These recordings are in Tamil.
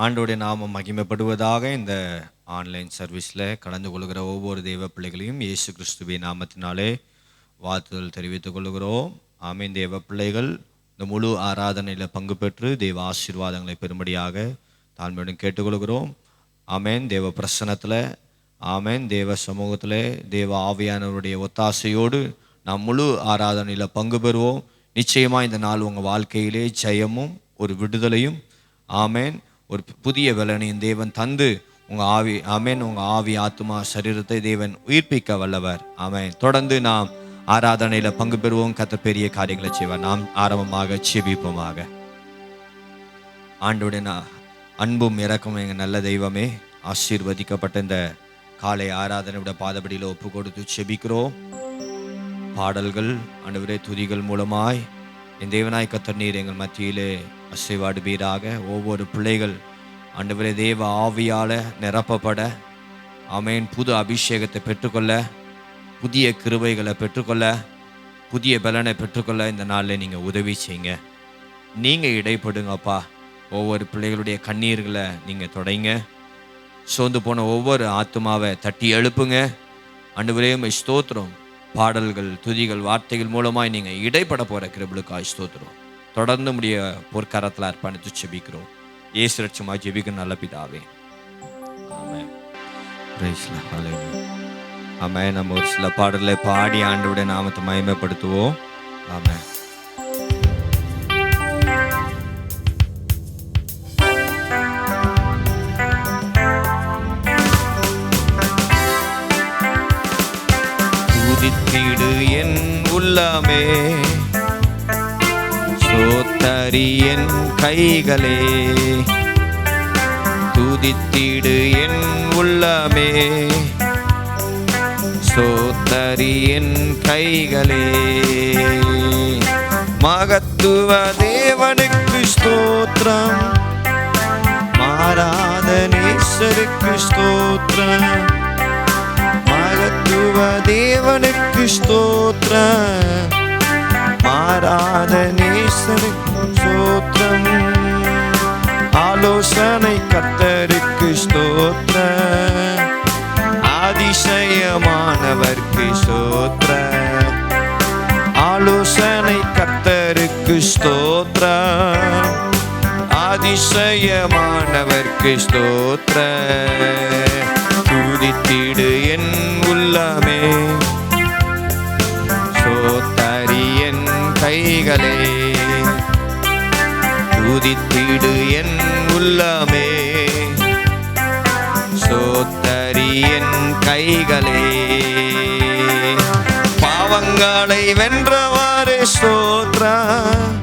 ஆண்டோடைய நாமம் மகிமைப்படுவதாக. இந்த ஆன்லைன் சர்வீஸில் கலந்து கொள்கிற ஒவ்வொரு தெய்வ பிள்ளைகளையும் இயேசு கிறிஸ்துவின் நாமத்தினாலே வாழ்த்துதல் தெரிவித்துக் கொள்கிறோம். ஆமென். தேவ பிள்ளைகள் இந்த முழு ஆராதனையில் பங்கு பெற்று தெய்வ ஆசீர்வாதங்களை பெறும்படியாக தாழ்மையுடன் கேட்டுக்கொள்கிறோம். ஆமென். தேவ பிரசன்னத்தில், ஆமென், தேவ சமூகத்தில், தேவ ஆவியானவருடைய ஒத்தாசையோடு நாம் முழு ஆராதனையில் பங்கு பெறுவோம். நிச்சயமாக இந்த நாள் உங்கள் வாழ்க்கையிலே ஜெயமும் ஒரு விடுதலையும், ஆமென், ஒரு புதிய பலனையும் தேவன் தந்து உங்கள் ஆவி, ஆமென், உங்கள் ஆவி ஆத்துமா சரீரத்தை தேவன் உயிர்ப்பிக்க வல்லவர். ஆமென். தொடர்ந்து நாம் ஆராதனையில் பங்கு பெறுவோம். கர்த்தர் பெரிய காரியங்களை செய்வார். நாம் ஆரம்பமாக செபிப்போமாக. ஆண்டவருடைய அன்பும் இரக்கமும் எங்கள் நல்ல தெய்வமே, ஆசீர்வதிக்கப்பட்ட இந்த காலை ஆராதனையோட பாதபடியில் ஒப்பு கொடுத்து செபிக்கிறோம். பாடல்கள், ஆண்டவரே, துதிகள் மூலமாய் என் தேவனாய் கர்த்தர் நீர் எங்கள் மத்தியிலே அசைவாடுவீராக. ஒவ்வொரு பிள்ளைகள் ஆண்டவரே தேவ ஆவியால நிரப்பப்பட, ஆமென், புது அபிஷேகத்தை பெற்றுக்கொள்ள, புதிய கிருபைகளை பெற்றுக்கொள்ள, புதிய பலனை பெற்றுக்கொள்ள இந்த நாளில் நீங்கள் உதவி செய்யுங்க. நீங்கள் இடைப்படுங்கப்பா. ஒவ்வொரு பிள்ளைகளுடைய கண்ணீர்களை நீங்கள் தொடைங்க. சோர்ந்து போன ஒவ்வொரு ஆத்துமாவை தட்டி எழுப்புங்க. ஆண்டவரே ஸ்தோத்திரம். பாடல்கள், துதிகள், வார்த்தைகள் மூலமாய் நீங்கள் இடைப்பட போகிற கிருபைகளுக்காய் ஸ்தோத்திரம். தொடர்ந்து முடிய பொற்காரத்தில் அர்ப்பணித்து செபிக்கிறோம். இயேசு ரட்சமாய் ஜெபிக்கிற நல்ல பிதாவே, ஆமென். ஆமென். நம்ம ஒரு சில பாடல்களை பாடி ஆண்டவருடைய நாமத்தை மகிமைப்படுத்துவோம். ஆமென். துதித்திடு என் உள்ளமே, சோத்தரி என் கைகளே. துதித்திடு என் உள்ளமே, சோத்தரி என் கைகளே. மகத்துவ தேவனுக்கு ஸ்தோத்திரம், மாறாத நேசருக்கு ஸ்தோத்திரம். மகத்துவ தேவனுக்கு ஸ்தோத்திரம், மாறாத நேசருக்கு ஸ்தோத்திரம். ஆலோசனை கர்த்தருக்கு ஸ்தோத்திரம், அதிசயமானவர்க்கு ஸ்தோத்திரம். ஆலோசனை கர்த்தருக்கு ஸ்தோத்திரம், அதிசயமானவர்க்கு ஸ்தோத்திரம். துதித்திடு என் உள்ளமே, சோத்தரி என் கைகளே. துதித்திடு என் உள்ளமே, சோத்தரி என் கைகளே. பாவங்களை வென்றவாறு ஸ்தோத்திரம்,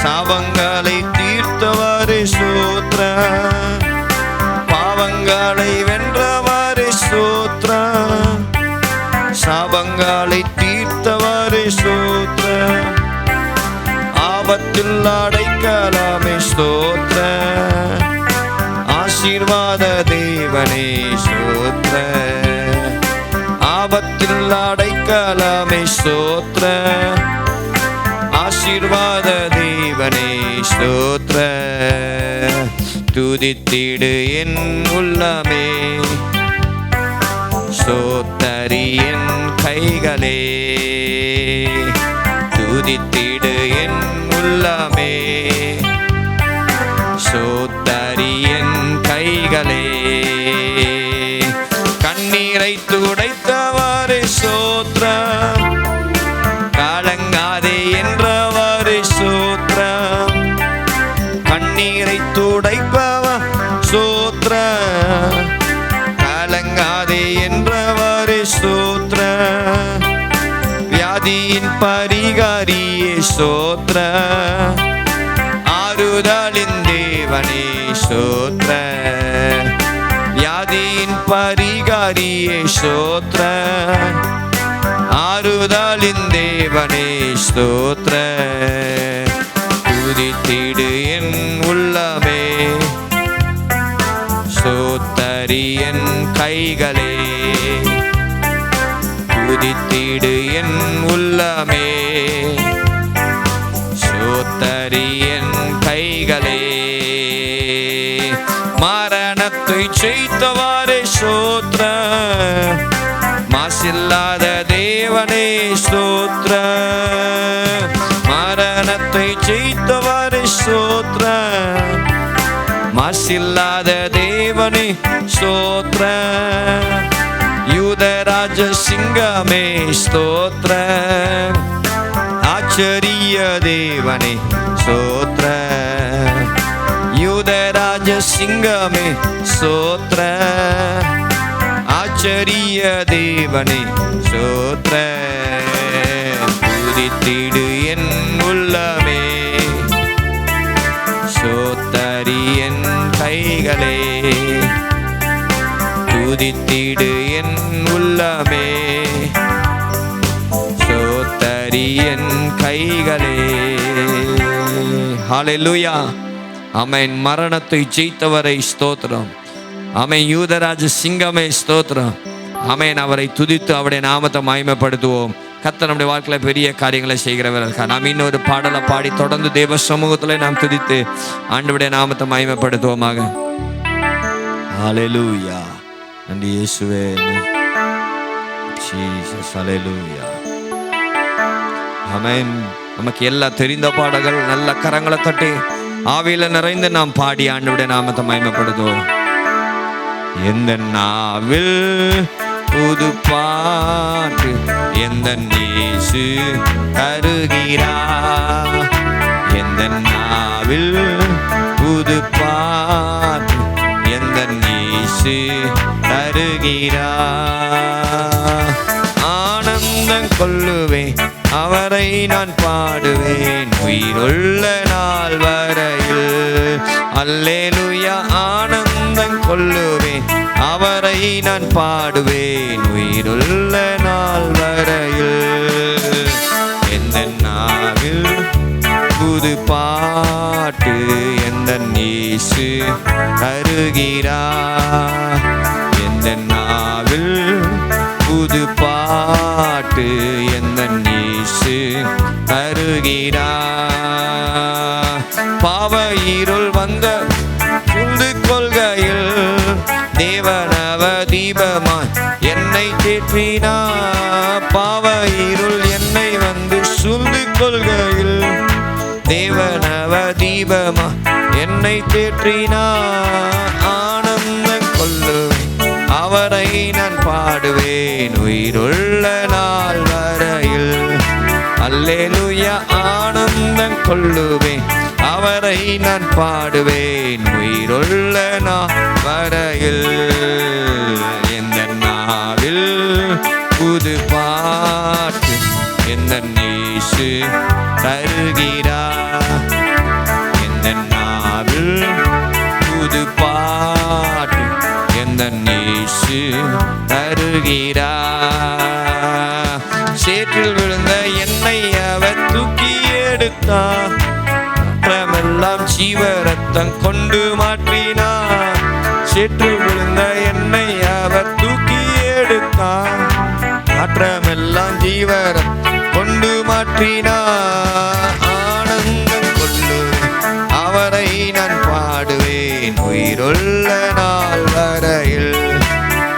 சாபங்களை தீர்த்தவாறு ஸ்தோத்திரம். பாவங்களை வென்றவாறு ஸ்தோத்திரம், சாபங்களை தீர்த்தவாறு ஸ்தோத்திரம். ஆபத்தில் அடைக்கலாமே ஸ்தோத்திரம், ஆசீர்வாத தேவனே ஸ்தோத்திரம். ஆபத்தில் அடைக்கலாமே ஸ்தோத்திரம், ஆசீர்வாத தேவனே ஸ்தோத்திரம். துதித்திடு என் உள்ளமே, சோத்தரி என் கைகளே. துதித்திடு என் உள்ளமே, சோத்தரி என் கைகளே. கண்ணீரை துடைத்தவாறு ஸ்தோத்திரம், கலங்காதே என்றவாறு ஸ்தோத்திரம். கண்ணீரை துடைப்பவா ஸ்தோத்திரம், கலங்காதே என்றவாறு ஸ்தோத்திரம். வியாதியின் பரிகாரியே ஸ்தோத்திரம், ஆறுதலின் தேவனே ஸ்தோத்திரம். வியாதியின் பரிகாரியே ஸ்தோத்திரம், ஆறுதலின் தேவனே ஸ்தோத்திரம். துதித்திடு என் உள்ளமே, சோத்தரி என் கைகளே. துதித்திடு என் உள்ளமே, சோத்தரி என் கைகளே. மாசில்லாத தேவனே ஸ்தோத்திர, மரணத்தை ஜெயித்தவரே ஸ்தோத்திர, மாசில்லாத தேவனே ஸ்தோத்திர, யூதராஜ சிங்கமே ஸ்தோத்திர, ஆச்சரிய தேவனே ஸ்தோத்திர, யூதராஜ சிங்கமே ஸ்தோத்திர, ஆச்சரிய தேவனே ஸ்தோத்திர, துதித்திடு என் உள்ளமே, ஸ்தோத்தரி என் கைகளே, துதித்திடு என் உள்ளமே, ஸ்தோத்தரி என் கைகளே. ஹல்லேலூயா. ஆமென். மரணத்தை ஜெயித்தவரை ஸ்தோத்திரம். ஆமென். யூதராஜ சிங்கமே ஸ்தோத்திரம். ஆமென். அவரை துதித்து அவருடைய நாமத்தை மகிமைப்படுத்துவோம். கர்த்தர் நம்முடைய வாழ்க்கையில் பெரிய காரியங்களை செய்கிறவர்கள். நாம் இன்னொரு பாடலை பாடி தொடர்ந்து தேவ சமூகத்தில் நாம் துதித்து ஆண்டவருடைய நாமத்தை மகிமைப்படுத்துவோமாக. ஹல்லேலூயா. நன்றி இயேசுவே. ஜீசஸ். ஹல்லேலூயா. ஆமென். நமக்கு எல்லாம் தெரிந்த பாடல்கள் நல்ல கரங்களை தட்டி ஆவியில நிறைந்து நாம் பாடி ஆண்டவருடைய நாமத்தை மகிமைப்படுத்துவோம். எந்த நாவில் புது பாட்டு எந்த இயேசு தருகிறார், எந்த நாவில் புது பாட்டு எந்த இயேசு தருகிறார், ஆனந்தம் கொள்ளுவேன் அவரை நான் பாடுவேன் உயிருள்ள நாள் வரையில். அல்லேலூயா. ஆனந்தம் கொள்ளுவேன் அவரை நான் பாடுவேன் உயிருள்ள நாள் வரையில். எந்த நாவில் புது பாட்டு எந்த இயேசு தருகிறார், எந்த நாவில் புது பாட்டு எந்த இயேசு தருகிறார். பாவ இருள் வந்த புது கொள்கையில் தேவனவ தீபமாய் என்னை தேற்றினார், பாவ இருள் என்னை வந்து சூழ்ந்து கொள்கையில் தேவனவ தீபமாய் என்னை தேற்றினார், ஆனந்தம் கொள்ளுவேன் அவரை நான் பாடுவேன் உயிருள்ள நாள் வரையில். அல்லேலூயா. ஆனந்தம் கொள்ளுவேன் அவரை நான் பாடுவேன் உயிருள்ள நாள் வரையில். எந்த நாவில் புது பாட்டு எந்த இயேசு தருகிறார், எந்த நாவில் புது பாட்டு எந்த இயேசு தருகிறார். சேற்றில் விழுந்த என்னை அவர் தூக்கி எடுத்தார், குற்றமெல்லாம் ஜீவ ரத்தம் கொண்டு மாற்றினார். சேற்றில் விழுந்த என்னை அவர் தூக்கி எடுத்தார், குற்றமெல்லாம் ஜீவ ரத்தம் கொண்டு மாற்றினார், ஆனந்தம் கொள்ளுவேன் அவரை நான் பாடுவேன் உயிருள்ள நாள் வரையில்.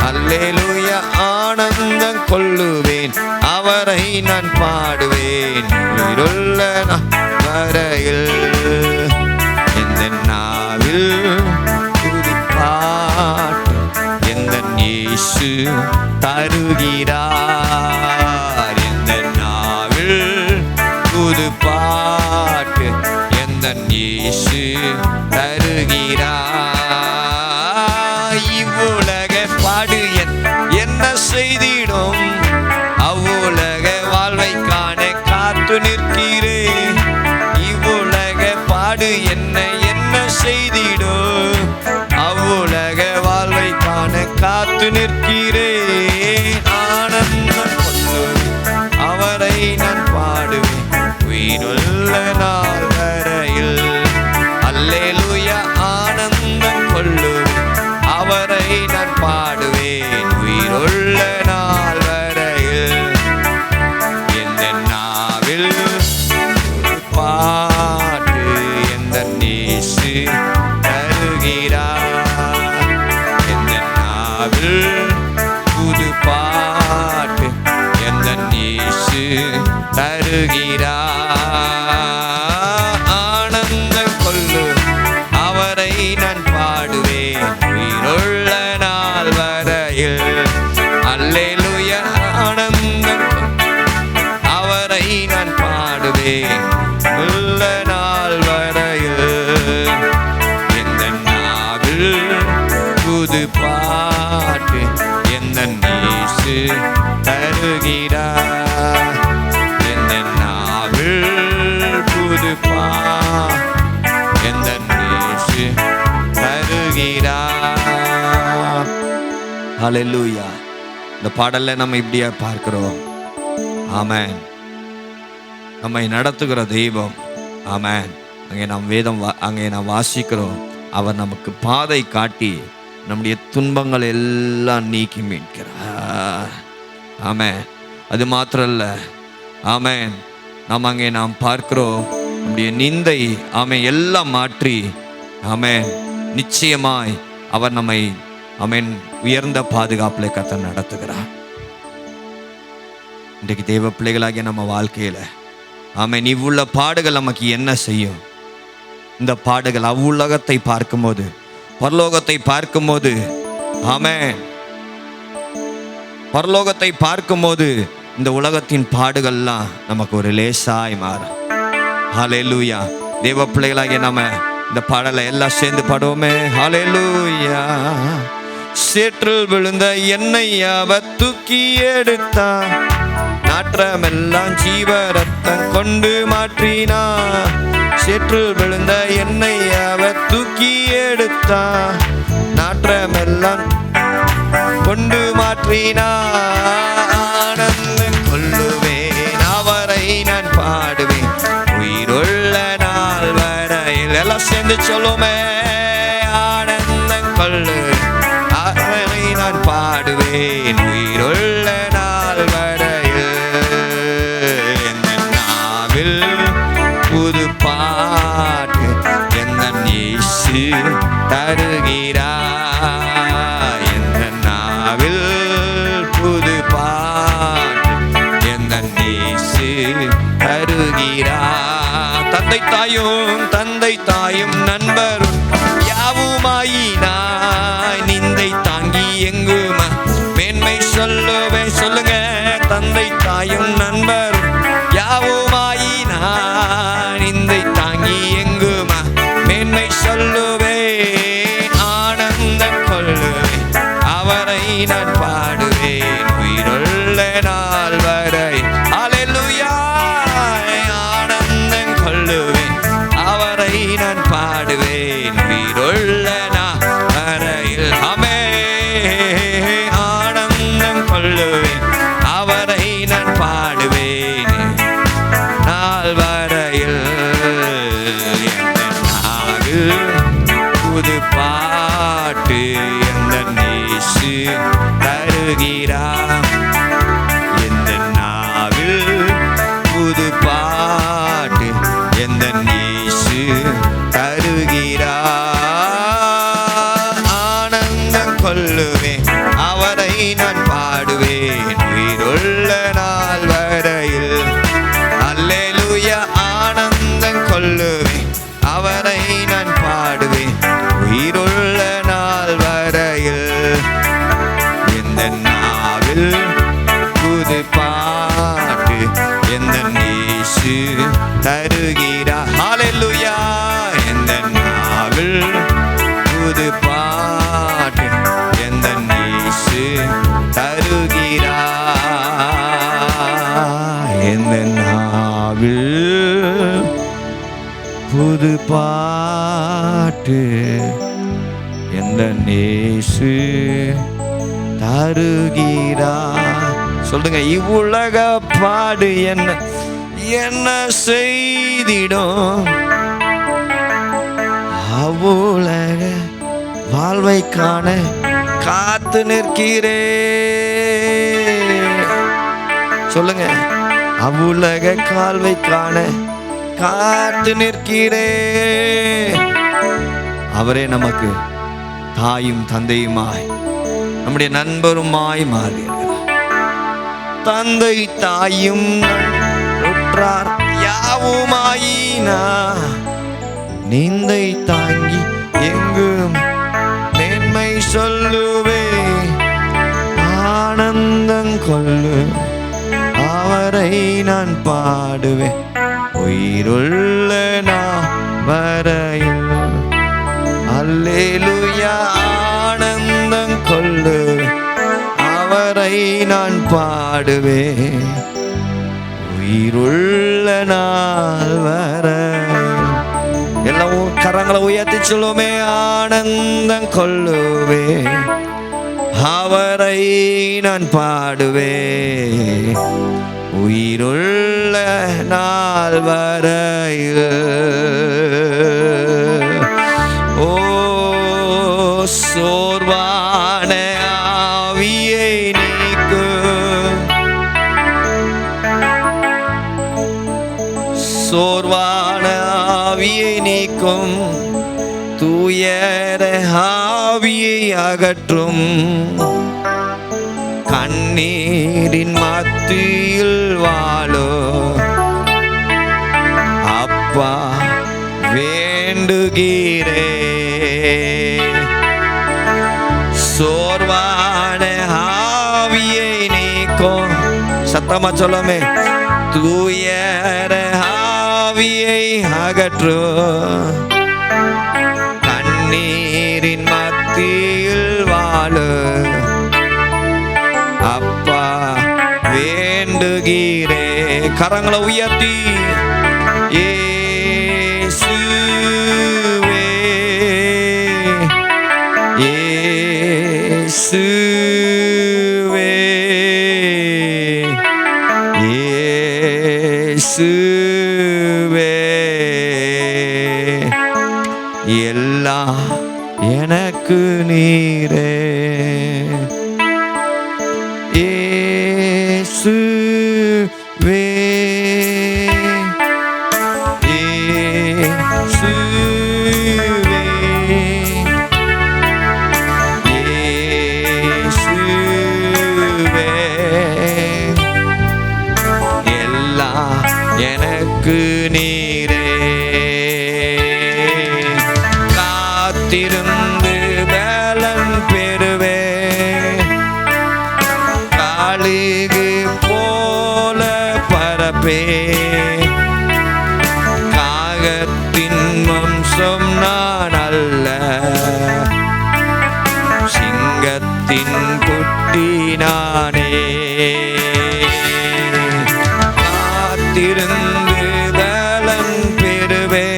அல்லேலூயா. ஆனந்தம் கொள்ளுவேன் அவரை நான் பாடுவேன் உயிருள்ள நாள் வரையில். எந்த நாவில் புது பாட்டு எந்த இயேசு தருகிறார், எந்த நாவில் புது பாட்டு எந்த இயேசு தருகிறார். இவ்வுலக பாடு என்ன செய்திடும், அவ்வுலக வாழ்வை காண காத்து நிற்கிறேன். இவ்வுலக பாடு என்ன செய்திடும், அவ்வுலக வாழ்வை காண காத்து நிற்கிறேன், ஆனந்தம் கொள்ளுவேன் அவரை நான் பாடுவேன் உயிருள்ள நாள் வரையில். அல்லேலூயா. ஆனந்தம் கொள்ளுவேன் அவரை நான் பாடுவேன் உயிருள்ள நாள் வரையில். எந்த நாவில் பாட்டு எந்த இயேசு தருகிறார், எந்த நாவில் புது ஆனந்தம் கொள்ளு அவரை நான் பாடுவேன் உயிருள்ள நாள் வரையில். அல்லேலூயா. ஆனந்தம் அவரை நான் பாடுவேன் உள்ள நாள் வரையில். எந்த நாவில் புது பாட்டு எந்த இயேசு தருகிறார். எந்த நாவில் புது பாட்டு எந்த இயேசு தருகிறார். ஹல்லேலூயா. இந்த பாடல்ல நம்ம இப்படியா பார்க்கிறோம். ஆமென். நம்மை நடத்துகிற தெய்வம். ஆமென். அங்கே நாம் அங்கே நாம் வாசிக்கிறோம். அவர் நமக்கு பாதை காட்டி நம்முடைய துன்பங்கள் எல்லாம் நீக்கி மீட்கிறார். ஆமென். அது மாத்திரம் இல்ல. ஆமென். அங்கே நாம் பார்க்கிறோம் நம்முடைய நிந்தை ஆமென் எல்லாம் மாற்றி ஆமென் நிச்சயமாய் அவர் நம்மை ஆமென் உயர்ந்த பாதுகாப்பில் கர்த்தர் நடத்துகிறார். இன்றைக்கு தேவ பிள்ளைகளாகிய நம்ம வாழ்க்கையில ஆமென் இவ்வுள்ள பாடுகள் நமக்கு என்ன செய்யும்? இந்த பாடுகள் அவ்வுலகத்தை பார்க்கும்போது பரலோகத்தை பார்க்கும்போது ஆமென் பரலோகத்தை பார்க்கும்போது இந்த உலகத்தின் பாடுகள்லாம் நமக்கு ஒரு லேசாய் மாறும். ஹல்லேலூயா. தேவ பிள்ளைகளாகிய நம்ம இந்த பாடலை எல்லாம் சேர்ந்து பாடுவோமே. ஹல்லேலூயா. சேற்றில் விழுந்த என்னை அவர் தூக்கி எடுத்தார். நாற்றமெல்லாம் ஜீவ ரத்தம் கொண்டு மாற்றினார். சேற்றில் விழுந்த என்னை அவர் தூக்கி எடுத்தார். நாற்றமெல்லாம் கொண்டு மாற்றினார். ஆனந்தம் கொள்ளுவேன் அவரை நான் பாடுவேன் உயிருள்ள நாள் வரையில். எல்லாம் சேர்ந்து சொல்லுமே. ஆனந்தம் கொள்ளுவேன் அவரை நான் பாடுவேன் உயிருள்ள நாள் வரையில். எந்த நாவில் புது பாட்டு எந்த இயேசு தருகிறார். எந்த நாவில் புது பாட்டு எந்த இயேசு தருகிறார். தந்தை தாயும் நண்பரும் யாவுமாயினாய் நிந்தை தாங்கி எங்குமா மேன்மை சொல்லுவேன். சொல்லுங்க. தந்தை தாயும் நண்பரும் யாவுமாயினாய் நிந்தை தாங்கி எங்குமா மேன்மை சொல்லுவேன். ஆனந்தம் கொள்ளுவேன் அவரை நான் பாடுவேன் உயிருள்ள நாள் வரை. ஹல்லேலூயா. ஆனந்தம் கொள்ளுவேன் அவரை நான் பாடுவேன் உயிருள்ள நாள் வரையில். ஆமென். ஆனந்தம் கொள்ளுவேன் அவரை நான் பாடுவேன் நாள் வரையில். புது பாட்டு எந்த இயேசு தருகிறார். எந்த நாவில் புது பாட்டு எந்த இயேசு தருகிறார். ஆனந்தம் கொள்ளுவேன் அவரை நான் பாடுவேன் உயிருள்ள நாள் வரையில். அல்லேலூயா. ஆனந்தம் கொள்ளுவேன் அவரை நான் பாடுவேன் உயிருள்ள நாள் வரையில். எந்த நாவில் புது பாட்டு எந்த இயேசு தருகிறார். ஹல்லேலூயா. எந்த நாவில் புது பாட்டு எந்த இயேசு தருகிறார். எந்த நாவில் புது பாட்டு எந்த இயேசு தருகிறார். சொல்லுங்க. இவ்வுலக பாடு என்ன செய்திடும்? அவ்வுலக வாழ்வை காண காத்து நிற்கிறேன். சொல்லுங்க. அவ்வுலக கால்வை காண காத்து நிற்கிறேன். அவரே நமக்கு தாயும் தந்தையுமாய் நம்முடைய நண்பருமாய் மாறுகிறார். தந்தை தாயும் உற்றார் யாவுமாயினா நிந்தை தாங்கி எங்கும் மேன்மை சொல்லுவே. ஆனந்தம் கொள்ளு அவரை நான் பாடுவேன் உயிருள்ள நான் வரையில். அல்லேலூயா. ஆனந்தம் கொள்ளு அவரை நான் பாடுவேன் உயிருள்ள நாள் வர. எல்லாம் கரங்களை உயர்த்தி சொல்லுமே. ஆனந்தம் கொள்ளுவே அவரை நான் பாடுவே உயிருள்ள நாள் வரையில். ஓ சோர்வான ஆவியை நீக்கும், சோர்வான ஆவியை நீக்கும், தூயர ஆவியை அகற்றும். கண்ணீரின் மத்தியில் வாழோ அப்பா வேண்டுகிறே. சோர்வான ஆவியை நீக்கும், சத்தமா சொல்லுமே. தூயர ஆவியை அகற்றும். கண்ணீரின் மத்தியில் வாழு அப்பா வேண்டுகிறே. கரங்களை உயர்த்தி இயேசுவே இயேசுவே இயேசுவே எல்லாம் எனக்கு நீரே. இயேசுவே இயேசுவே இயேசுவே எல்லாம் எனக்கு நீரே. காத்திருந்து பலன் பெறுவே, காளிகு போல பரப்பே. காகத்தின் வம்சம் நான் அல்ல, சிங்கத்தின் குட்டி நானே. காத்திருந்து பலன் பெறுவே,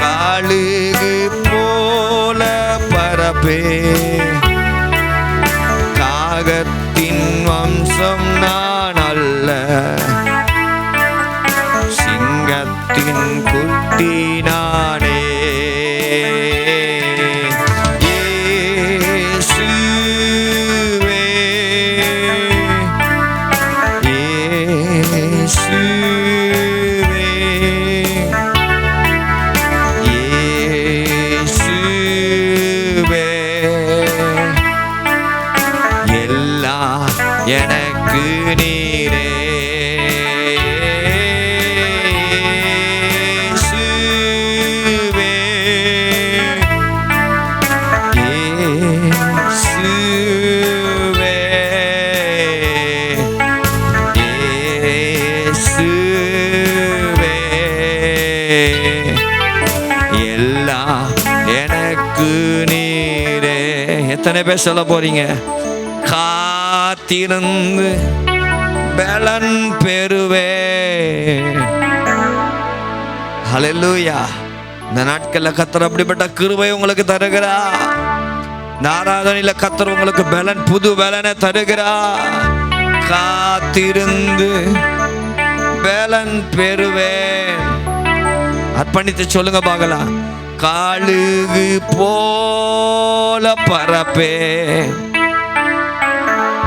காளிகு போல பரப்பே. காகத்தின் வம்சம் நான் அல்ல, சிங்கத்தின் குட்டி நானே. இயேசுவே இயேசுவே இயேசுவே எல்லாம் எனக்கு நீரே. இயேசுவே இயேசுவே இயேசுவே எல்லாம் எனக்கு நீரே. எத்தனை பேர் சொல்ல போறீங்க? காத்திருந்து பலன் பெறுவே. ஹல்லேலூயா. இந்த நாட்கள்ல கர்த்தர் அப்படிப்பட்ட கிருபை உங்களுக்கு தருகிறா. ஆராதனையில கர்த்தர் உங்களுக்கு பலன், புது பலனை தருகிறா. காத்திருந்து பலன் பெறுவேன். அர்ப்பணித்து சொல்லுங்க பார்க்கலாம். காளுகு போல பரப்பே,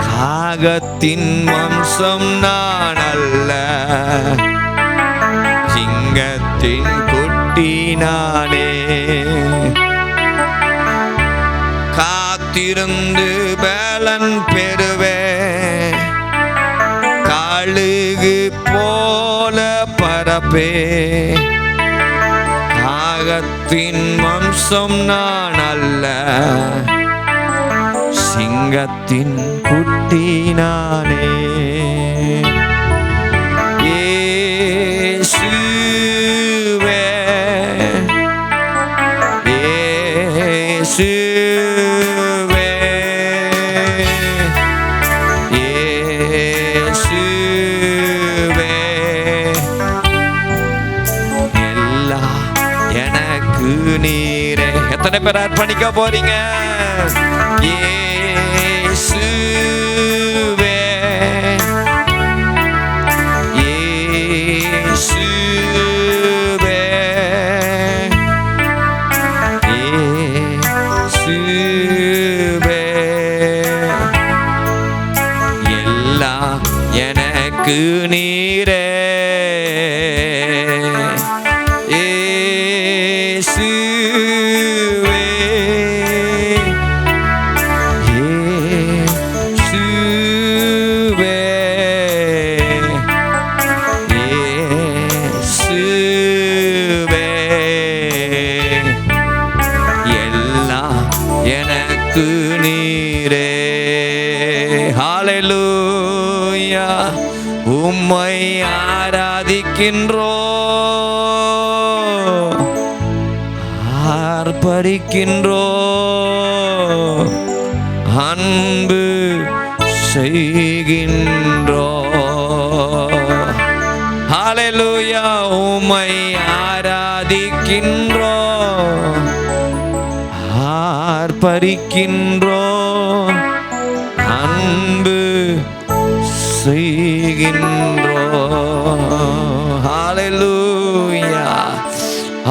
காகத்தின் வம்சம் நான் அல்ல, சிங்கத்தின் குட்டி நானே. காத்திருந்து பலன் பெறுவே, காளுகு போ பரப்பே, காகத்தின் வம்சம் நான் அல்ல, சிங்கத்தின் குட்டி நானே. இயேசுவே, இயேசுவே, இயேசுவே, எல்லாம் எனக்கு நீரே. எத்தனை பேர் அர்ப்பணிக்க போறீங்க? இயேசுவே, இயேசுவே, இயேசுவே, எல்லாம் எனக்கு நீரே. இயேசுவே, இயேசுவே, இயேசுவே, எல்லாம் எனக்கு நீரே. ஹல்லேலூயா. உம்மை ஆராதிக்கின்றோம், ஆர்ப்பரிக்கின்றோம், அன்பு செய்கின்றோம். ஹல்லேலூயா. உம்மை ஆராதிக்கின்றோம், ஆர்ப்பரிக்கின்றோம், அன்பு செய்கின்றோம். ஹல்லேலூயா.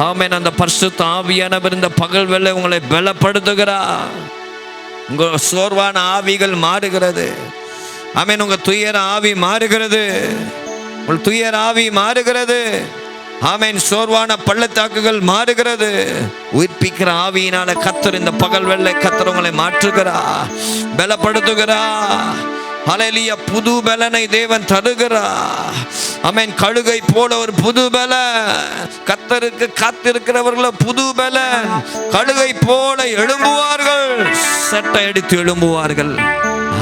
ஆமென். அந்த பரிசுத்த ஆவியானவர் இந்த பகல் வேளை உங்களை பலப்படுத்துகிறார். உங்க சோர்வான ஆவிகள் மாறுகிறது. ஆமென். உங்க துயர ஆவி மாறுகிறது. உங்கள் துயர ஆவி மாறுகிறது. ஆமென். சோர்வான பள்ளத்தாக்குகள் மாறுகிறது. உயிர்ப்பிக்கிற ஆவியினால கர்த்தர் இந்த பகல் வேளை கர்த்தர் உங்களை மாற்றுகிறார், பலப்படுத்துகிறார். ஹல்லேலூயா. புது பலனை தேவன் தருகிறார். ஆமென். கழுகை போல ஒரு புது பலன், கர்த்தருக்கு காத்திருக்கிறவர்கள புது பலன். கழுகை போல எழும்புவார்கள், சட்டை அடித்து எழும்புவார்கள்.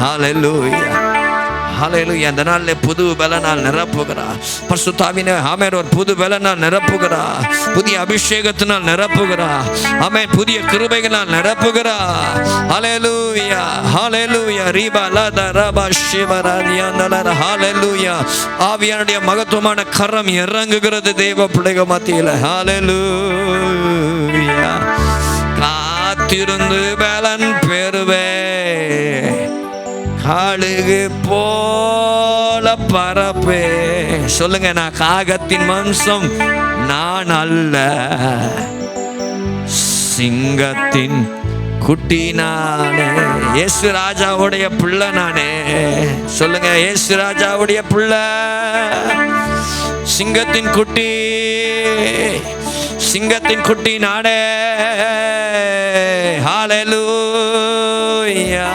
ஹல்லேலூயா, ஹல்லேலூயா. அந்த நாள்ல புது பலனால் நிரப்புகிறார். பரிசுத்த ஆவியானவர் ஆமென் ஒரு புது பலனால் நிரப்புகிறார், புதிய அபிஷேகத்தினால் நிரப்புகிறார். ஆமென். புதிய கிருபைகளால் நிரப்புகிறார். ஹல்லேலூயா, ஹல்லேலூயா. ரீபா லத ரபா ஷிவராதியானல. ஹல்லேலூயா. ஆவியானுடைய மகத்துவமான கரம் இறங்குகிறது தேவ பிள்ளைகள் மத்தியில. ஹல்லேலூயா. காத்திருந்து பலன் பெறுவே, கழுகு போல பரப்பே. சொல்லுங்க, நான் காகத்தின் வம்சம் நான் அல்ல, சிங்கத்தின் குட்டி நானே. இயேசு ராஜாவுடைய பிள்ளை நானே. சொல்லுங்க, இயேசு ராஜாவுடைய பிள்ளை, சிங்கத்தின் குட்டி, சிங்கத்தின் குட்டி நானே. ஹல்லேலூயா.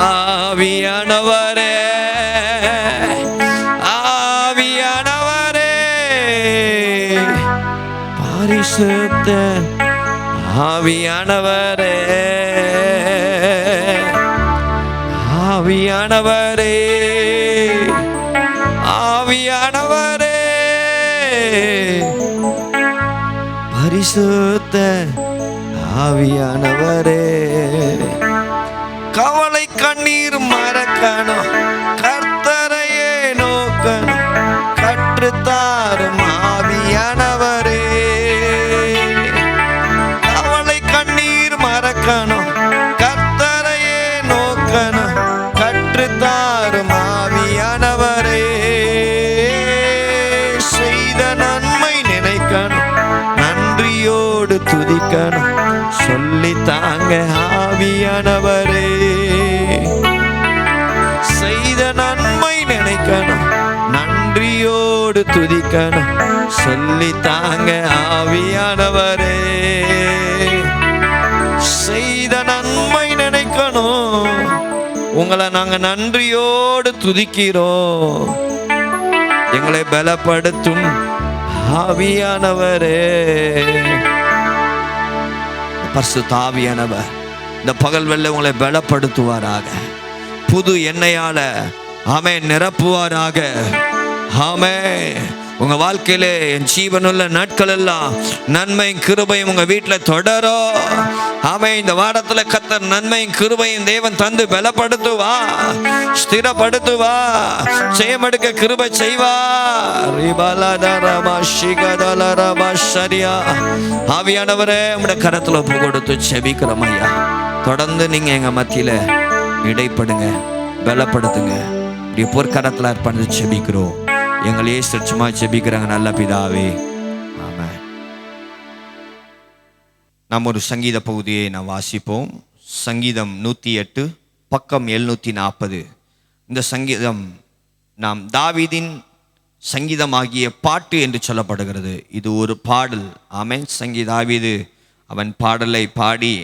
ஆவியானவரே, ஆவியானவரே, பரிசுத்த ஆவியானவரே, ஆவியானவரே, ஆவியானவரே, பரிசுத்த ஆவியானவரே. கவலை கண்ணீர் மறக்கணும், கர்த்தரையே நோக்கணும், கற்றுத்தாரும் ஆவியானவரே. கவலை கண்ணீர் மறக்கணும், கர்த்தரையே நோக்கணும், கற்றுத்தாரும் ஆவியானவரே. செய்த நன்மை நினைக்கணும், நன்றியோடு துதிக்கணும், சொல்லித்தாங்க ஆவியானவரே. செய்த நன்மை நினைக்கணும், நன்றியோடு துதிக்கணும், சொல்லித்தாங்க ஆவியானவரே. செய்த நன்மை நினைக்கணும், உங்களை நாங்க நன்றியோடு துதிக்கிறோம். எங்களை பலப்படுத்தும் ஆவியானவரே. பரிசுத்த ஆவியானவர் இந்த பகல் வெள்ள உங்களை பலப்படுத்துவாராக, புது எண்ணெயால ஆமென் நிரப்புவாராக. ஆமென். உங்க வாழ்க்கையில என் ஜீவனுள்ள நாட்கள் எல்லாம் நன்மையும் கிருபையும் உங்க வீட்டில் தொடரும். ஆமென். இந்த வாரத்துல கர்த்தர் நன்மையும் கிருபையும் தேவன் தந்து பலப்படுத்துவா, ஸ்திரப்படுத்துவா, ஜெயமெடுக்க கிருபை செய்வார். ஆவியானவரே உம்முடைய கரத்துல ஒப்பு கொடுத்து செபிக்கிறோம் ஐயா. தொடர்ந்து நீங்க எங்க மத்தியில இடைப்படுங்க, பலப்படுத்துங்க. இப்படி பொற்கரத்துல அர்ப்பணித்து செபிக்கிறோம். எங்களே சுட்சமா செபிக்கிறாங்க நல்ல பிதாவே, ஆமென். நாம் ஒரு சங்கீத பகுதியை நாம் வாசிப்போம். சங்கீதம் 108 பக்கம் 740. இந்த சங்கீதம் நாம் தாவீதின் சங்கீதமாகிய பாட்டு என்று சொல்லப்படுகிறது. இது ஒரு பாடல். ஆமென். தாவீது அவன் பாடலை பாடி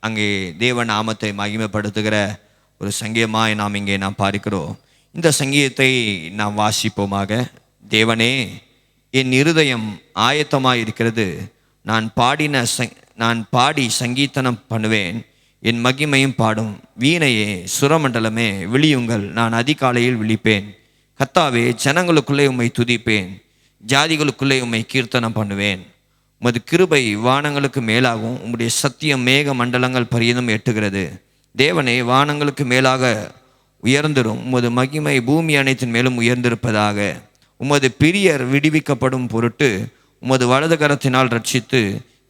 அங்கே தேவ நாமத்தை மகிமைப்படுத்துகிற ஒரு சங்கீதமாய் நாம் இங்கே நாம் பார்க்கிறோம். இந்த சங்கீதத்தை நாம் வாசிப்போமாக. தேவனே, என் இருதயம் ஆயத்தமாக இருக்கிறது. நான் பாடி சங்கீதனம் பண்ணுவேன். என் மகிமையும் பாடும். வீணையே சுரமண்டலமே விழியுங்கள். நான் அதிகாலையில் விழிப்பேன். கர்த்தாவே, ஜனங்களுக்குள்ளே உம்மை துதிப்பேன். ஜாதிகளுக்குள்ளே உம்மை கீர்த்தனம் பண்ணுவேன். உமது கிருபை வானங்களுக்கு மேலாகவும் உம்முடைய சத்தியம் மேக மண்டலங்கள் பரியதும் எட்டுகிறது. தேவனே, வானங்களுக்கு மேலாக உயர்ந்திரும். உமது மகிமை பூமி அனைத்தின் மேலும் உயர்ந்திருப்பதாக. உமது பிரியர் விடுவிக்கப்படும் பொருட்டு உமது வலது கரத்தினால் ரட்சித்து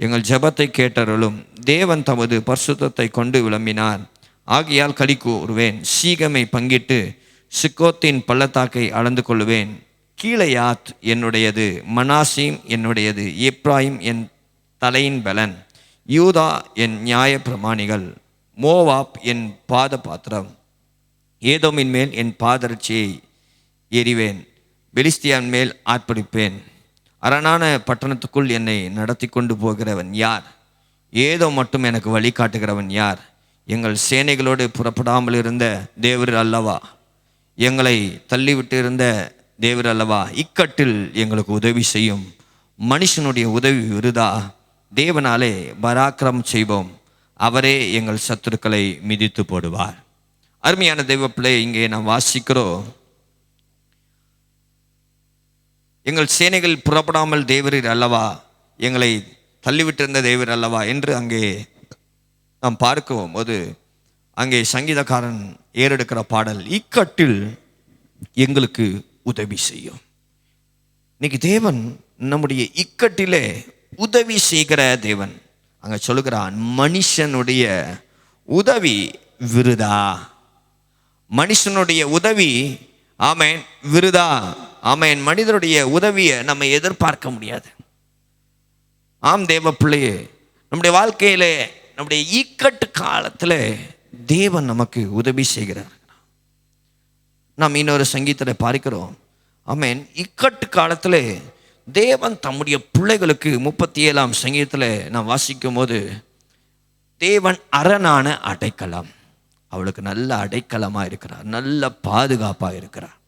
எங்கள் ஜெபத்தை கேட்டருளும். தேவன் தமது பரிசுத்தத்தை கொண்டு விளம்பினார். ஆகையால் களி கூறுவேன். சீகமை பங்கிட்டு சிக்கோத்தின் பள்ளத்தாக்கை அளந்து கொள்ளுவேன். கீழையாத் என்னுடையது, மனாசீம் என்னுடையது. எப்ராயிம் என் தலையின் பலன். யூதா என் நியாய பிரமாணிகள். மோவாப் என் பாத பாத்திரம். ஏதோமின் மேல் என் பாதரட்சியை எறிவேன். பெலிஸ்தியான் மேல் ஆர்ப்பரிப்பேன். அரணான பட்டணத்துக்குள் என்னை நடத்தி கொண்டு போகிறவன் யார்? ஏதோ மட்டும் எனக்கு வழி காட்டுகிறவன் யார்? எங்கள் சேனைகளோடு புறப்படாமல் இருந்த தேவர் அல்லவா? எங்களை தள்ளிவிட்டு இருந்த தேவர் அல்லவா? இக்கட்டில் எங்களுக்கு உதவி செய்யும். மனுஷனுடைய உதவி விருதா. தேவனாலே பராக்கிரமம் செய்வோம். அவரே எங்கள் சத்துருக்களை மிதித்து போடுவார். அருமையான தெய்வ பிள்ளை, இங்கே நாம் வாசிக்கிறோம். எங்கள் சேனைகள் புறப்படாமல் தேவரீர் அல்லவா, எங்களை தள்ளிவிட்டிருந்த தேவர் அல்லவா என்று அங்கே நாம் பார்க்கும் போது அங்கே சங்கீதக்காரன் ஏறெடுக்கிற பாடல், இக்கட்டில் எங்களுக்கு உதவி செய்யும். இன்னைக்கு தேவன் நம்முடைய இக்கட்டிலே உதவி செய்கிற தேவன். அங்க சொல்லுகிறான், மனுஷனுடைய உதவி விருதா. மனுஷனுடைய உதவி ஆமேன் விருதா. ஆமேன். மனிதனுடைய உதவியை நம்ம எதிர்பார்க்க முடியாது. ஆம் தேவ பிள்ளையே, நம்முடைய வாழ்க்கையிலே நம்முடைய இக்கட்டு காலத்தில் தேவன் நமக்கு உதவி செய்கிறார். நாம் இன்னொரு சங்கீதத்தை பார்க்கிறோம். ஆமேன். இக்கட்டு காலத்தில் தேவன் தம்முடைய பிள்ளைகளுக்கு 37ஆம் சங்கீதத்தில் நாம் வாசிக்கும் போது, தேவன் அரணான அடைக்கலம். அவளுக்கு நல்ல அடைக்கலமாக இருக்கிறார், நல்ல பாதுகாப்பாக இருக்கிறார்.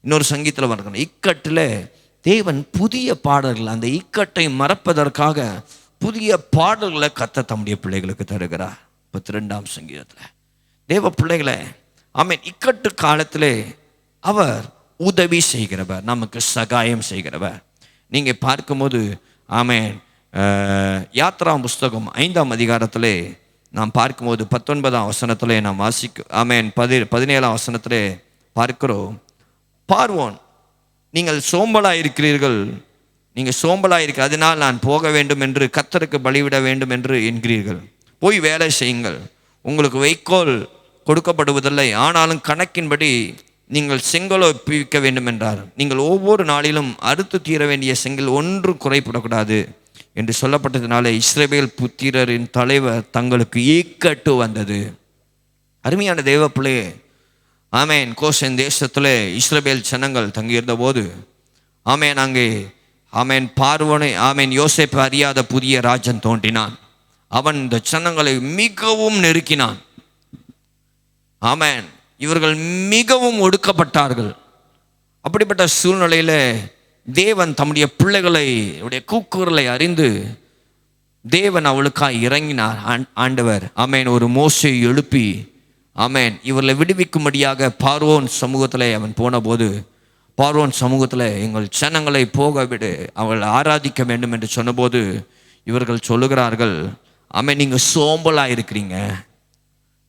இன்னொரு சங்கீதத்தில் பார்க்கணும், இக்கட்டில் தேவன் புதிய பாடல்கள், அந்த இக்கட்டை மறப்பதற்காக புதிய பாடல்களை கர்த்தர் தம்முடைய பிள்ளைகளுக்கு தருகிறார். 32ஆம் சங்கீதத்தில் தேவ பிள்ளைகளை ஆமென் இக்கட்டு காலத்தில் அவர் உதவி செய்கிறவர், நமக்கு சகாயம் செய்கிறவர். நீங்கள் பார்க்கும்போது ஆமென் யாத்ரா புஸ்தகம் 5ஆம் அதிகாரத்திலே நாம் பார்க்கும்போது 19ஆம் வசனத்திலே நாம் ஆமென் 17ஆம் வசனத்திலே பார்க்கிறோம். பார்வோன், நீங்கள் சோம்பலாக இருக்கிறீர்கள், நீங்கள் சோம்பலாக இருக்கிற, அதனால் நான் போக வேண்டும் என்று கர்த்தருக்கு பலிவிட வேண்டும் என்று என்கிறீர்கள். போய் வேலை செய்யுங்கள், உங்களுக்கு வைக்கோல் கொடுக்கப்படுவதில்லை, ஆனாலும் கணக்கின்படி நீங்கள் செங்கலை ஒப்புவிக்க வேண்டும் என்றார். நீங்கள் ஒவ்வொரு நாளிலும் அறுத்து தீர வேண்டிய செங்கல் ஒன்று குறைப்படக்கூடாது என்று சொல்லப்பட்டதுனால இஸ்ரவேல் புத்திரரின் தலைவர் தங்களுக்கு இக்கட்டு வந்தது. அருமையான தேவ பிள்ளையே, ஆமேன் கோசேன் தேசத்தில் இஸ்ரவேல் ஜனங்கள் தங்கியிருந்த போது ஆமேன் அங்கே ஆமேன் பார்வோனை ஆமேன் யோசேப்பு அறியாத புதிய ராஜன் தோன்றினான். அவன் இந்த ஜனங்களை மிகவும் அப்படிப்பட்ட சூழ்நிலையில தேவன் தம்முடைய பிள்ளைகளை கூக்குரலை அறிந்து தேவன் அவளுக்காய் இறங்கினார். ஆண்டவர் ஆமேன் ஒரு மோசையை எழுப்பி ஆமேன் இவர்களை விடுவிக்கும்படியாக பார்வோன் சமூகத்தில் அவன் போன போது, பார்வோன் சமூகத்தில் எங்கள் ஜனங்களை போக விடு, அவள் ஆராதிக்க வேண்டும் என்று சொன்னபோது இவர்கள் சொல்லுகிறார்கள், ஆமேன் நீங்கள் சோம்பலாக இருக்கிறீங்க,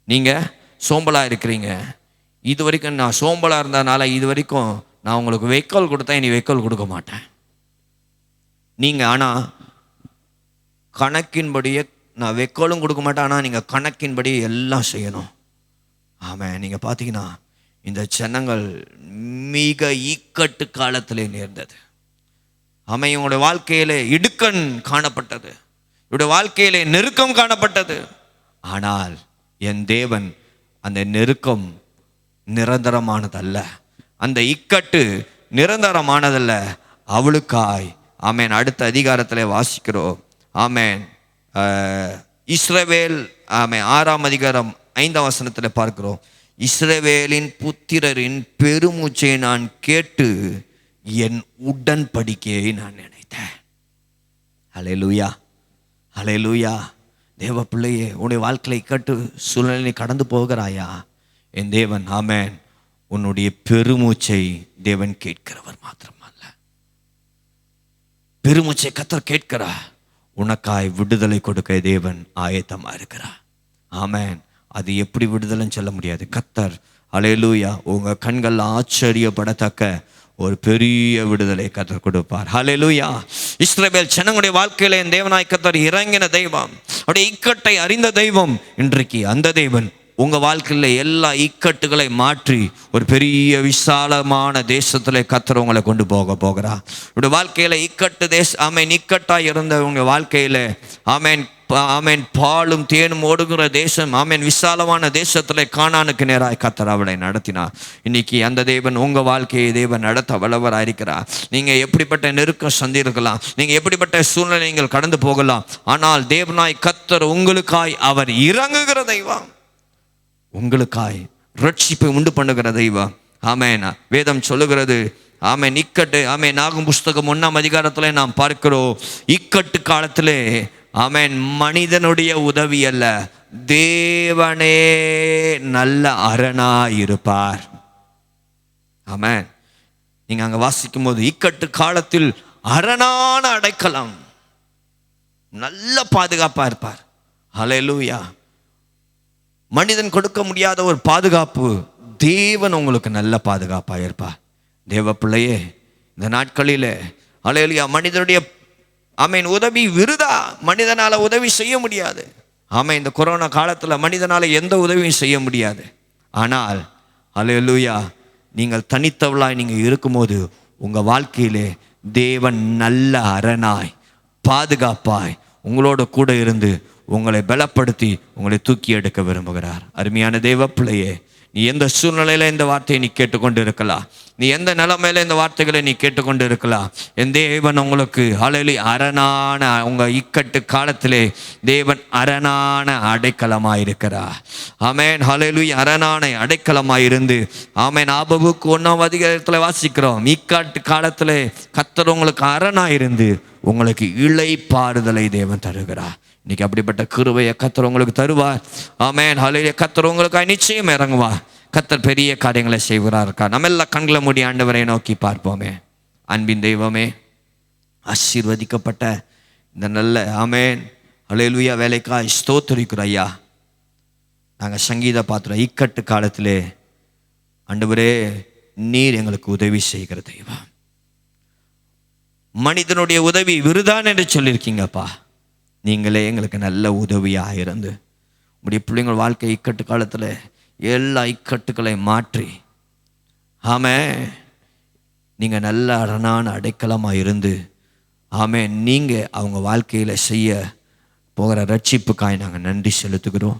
நீங்கள் சோம்பலாக இருக்கிறீங்க. இது வரைக்கும் நான் சோம்பலாக இருந்ததுனால இது வரைக்கும் நான் உங்களுக்கு வைக்கோல் கொடுத்தேன், இனி வைக்கோல் கொடுக்க மாட்டேன். நீங்கள் ஆனால் கணக்கின்படியே நான் வைக்கோலும் கொடுக்க மாட்டேன், ஆனால் நீங்கள் கணக்கின்படி எல்லாம் செய்யணும். ஆமாம், நீங்கள் பார்த்தீங்கன்னா இந்த ஜனங்கள் மிக இக்கட்டு காலத்திலே நேர்ந்தது. ஆமாம், இவங்களுடைய வாழ்க்கையிலே இடுக்கண் காணப்பட்டது, இவருடைய வாழ்க்கையிலே நெருக்கம் காணப்பட்டது. ஆனால் என் தேவன் அந்த நெருக்கம் நிரந்தரமானதல்ல, அந்த இக்கட்டு நிரந்தரமானதல்ல, அவளுக்காய். ஆமேன். அடுத்த அதிகாரத்தில் வாசிக்கிறோம். ஆமேன். இஸ்ரவேல் ஆமேன் 6ஆம் அதிகாரம் 5ஆம் வசனத்தில் பார்க்கிறோம். இஸ்ரவேலின் புத்திரரின் பெருமூச்சை நான் கேட்டு என் உடன்படிக்கையை நான் நினைத்தேன். ஹல்லேலூயா, ஹல்லேலூயா. தேவ பிள்ளையே, உன்னுடைய வாழ்க்கையை கேட்டு சூழ்நிலை கடந்து போகிறாயா? என் தேவன் ஆமேன் உன்னுடைய பெருமூச்சை தேவன் கேட்கிறவர் மாத்திரமல்ல, பெருமூச்சை கர்த்தர் கேட்கிறார். உனக்காய் விடுதலை கொடுக்க தேவன் ஆயத்தமா இருக்கிறார். ஆமேன். அது எப்படி விடுதலைன்னு சொல்ல முடியாது. கர்த்தர் ஹல்லேலூயா உங்க கண்கள் ஆச்சரியப்படத்தக்க ஒரு பெரிய விடுதலை கர்த்தர் கொடுப்பார். ஹல்லேலூயா. இஸ்ரவேல் ஜனங்களுடைய வாழ்க்கையில என் தேவனாய் கர்த்தர் இறங்கின தெய்வம், அவருடைய இக்கட்டை அறிந்த தெய்வம். இன்றைக்கு அந்த தேவன் உங்க வாழ்க்கையில் எல்லா இக்கட்டுகளை மாற்றி ஒரு பெரிய விசாலமான தேசத்துல கர்த்தர் உங்களை கொண்டு போகிறார். உங்களுடைய வாழ்க்கையில இக்கட்டு ஆமேன் இக்கட்டாய் இருந்த உங்க வாழ்க்கையில ஆமேன் ஆமேன் பாலும் தேனும் ஓடுகிற தேசம், ஆமேன் விசாலமான தேசத்துல கானானுக்கு நேராய் கர்த்தர் அவளை நடத்தினார். இன்னைக்கு அந்த தேவன் உங்க வாழ்க்கையை தேவன் நடத்த வல்லவராக இருக்கிறார். நீங்க எப்படிப்பட்ட நெருக்கம் சந்திருக்கலாம், நீங்க எப்படிப்பட்ட சூழ்நிலை நீங்கள் கடந்து போகலாம், ஆனால் தேவனாய் கர்த்தர் உங்களுக்காய் அவர் இறங்குகிற தெய்வம், உங்களுக்காய் ரட்சிப்பை உண்டு பண்ணுகிற தெய்வம். ஆமேன். வேதம் சொல்லுகிறது ஆமேன் இக்கட்டு ஆமேன் நாகும் புஸ்தகம் 1ஆம் அதிகாரத்தில் நாம் பார்க்கிறோம், இக்கட்டு காலத்திலே ஆமேன் மனிதனுடைய உதவி அல்ல, தேவனே நல்ல அரணாய் இருப்பார். ஆமேன். நீங்க அங்க வாசிக்கும் போது இக்கட்டு காலத்தில் அரணான அடைக்கலம், நல்ல பாதுகாப்பா இருப்பார். ஹல்லேலூயா. மனிதன் கொடுக்க முடியாத ஒரு பாதுகாப்பு தேவன் உங்களுக்கு நல்ல பாதுகாப்பாக இருப்பார். தேவ பிள்ளையே, இந்த நாட்களில் ஹல்லேலூயா மனிதனுடைய ஆமேன் உதவி விருதா, மனிதனால உதவி செய்ய முடியாது. ஆமேன், இந்த கொரோனா காலத்தில் மனிதனால எந்த உதவியும் செய்ய முடியாது. ஆனால் ஹல்லேலூயா நீங்கள் தனித்தவளாய் நீங்கள் இருக்கும்போது உங்க வாழ்க்கையிலே தேவன் நல்ல அரணாய் பாதுகாப்பாய் உங்களோட கூட இருந்து உங்களை பலப்படுத்தி உங்களை தூக்கி எடுக்க விரும்புகிறார். அருமையான தேவ பிள்ளையே, நீ எந்த சூழ்நிலையில இந்த வார்த்தையை நீ கேட்டுக்கொண்டு இருக்கலாம், நீ எந்த நிலைமையில இந்த வார்த்தைகளை நீ கேட்டுக்கொண்டு இருக்கலாம். என் தேவன் உங்களுக்கு ஹல்லேலூயா அரணான உங்க இக்கட்டு காலத்திலே தேவன் அரணான அடைக்கலமாயிருக்கிறார். ஆமேன். ஹல்லேலூயா அரணான அடைக்கலமாயிருந்து ஆமேன் ஆபகுக்கு 1ஆம் அதிகாரத்தில் வாசிக்கிறோம், இக்கட்டு காலத்திலே கர்த்தர் உங்களுக்கு அரணாயிருந்து உங்களுக்கு இளைப்பாறுதலை தேவன் தருகிறார். இன்னைக்கு அப்படிப்பட்ட கிருபையை கர்த்தர் உங்களுக்கு தருவார். ஆமேன். ஹல்லேலூயா. கர்த்தர் உங்களுக்கு நிச்சயம் இறங்குவார். கர்த்தர் பெரிய காரியங்களை செய்கிறார். நம்ம எல்லாம் கண்களை மூடி ஆண்டவரை நோக்கி பார்ப்போமே. அன்பின் தெய்வமே, ஆசீர்வதிக்கப்பட்ட இந்த நல்ல ஆமேன் ஹல்லேலூயா வேலைக்காய் ஸ்தோத்திரிக்கிறோம் ஐயா. நாங்கள் சங்கீத பாத்திரம் இக்கட்டு காலத்திலே ஆண்டவரே நீர் எங்களுக்கு உதவி செய்கிற தெய்வம், மனிதனுடைய உதவி விருதான் என்று சொல்லியிருக்கீங்கப்பா. நீங்களே எங்களுக்கு நல்ல உதவியாக இருந்து உங்களுடைய பிள்ளைங்கள் வாழ்க்கை இக்கட்டு காலத்தில் எல்லா இக்கட்டுகளை மாற்றி ஆமே நீங்கள் நல்ல அரணான அடைக்கலமாக இருந்து ஆமே நீங்கள் அவங்க வாழ்க்கையில் செய்ய போகிற ரட்சிப்புக்காய் நாங்கள் நன்றி செலுத்துகிறோம்.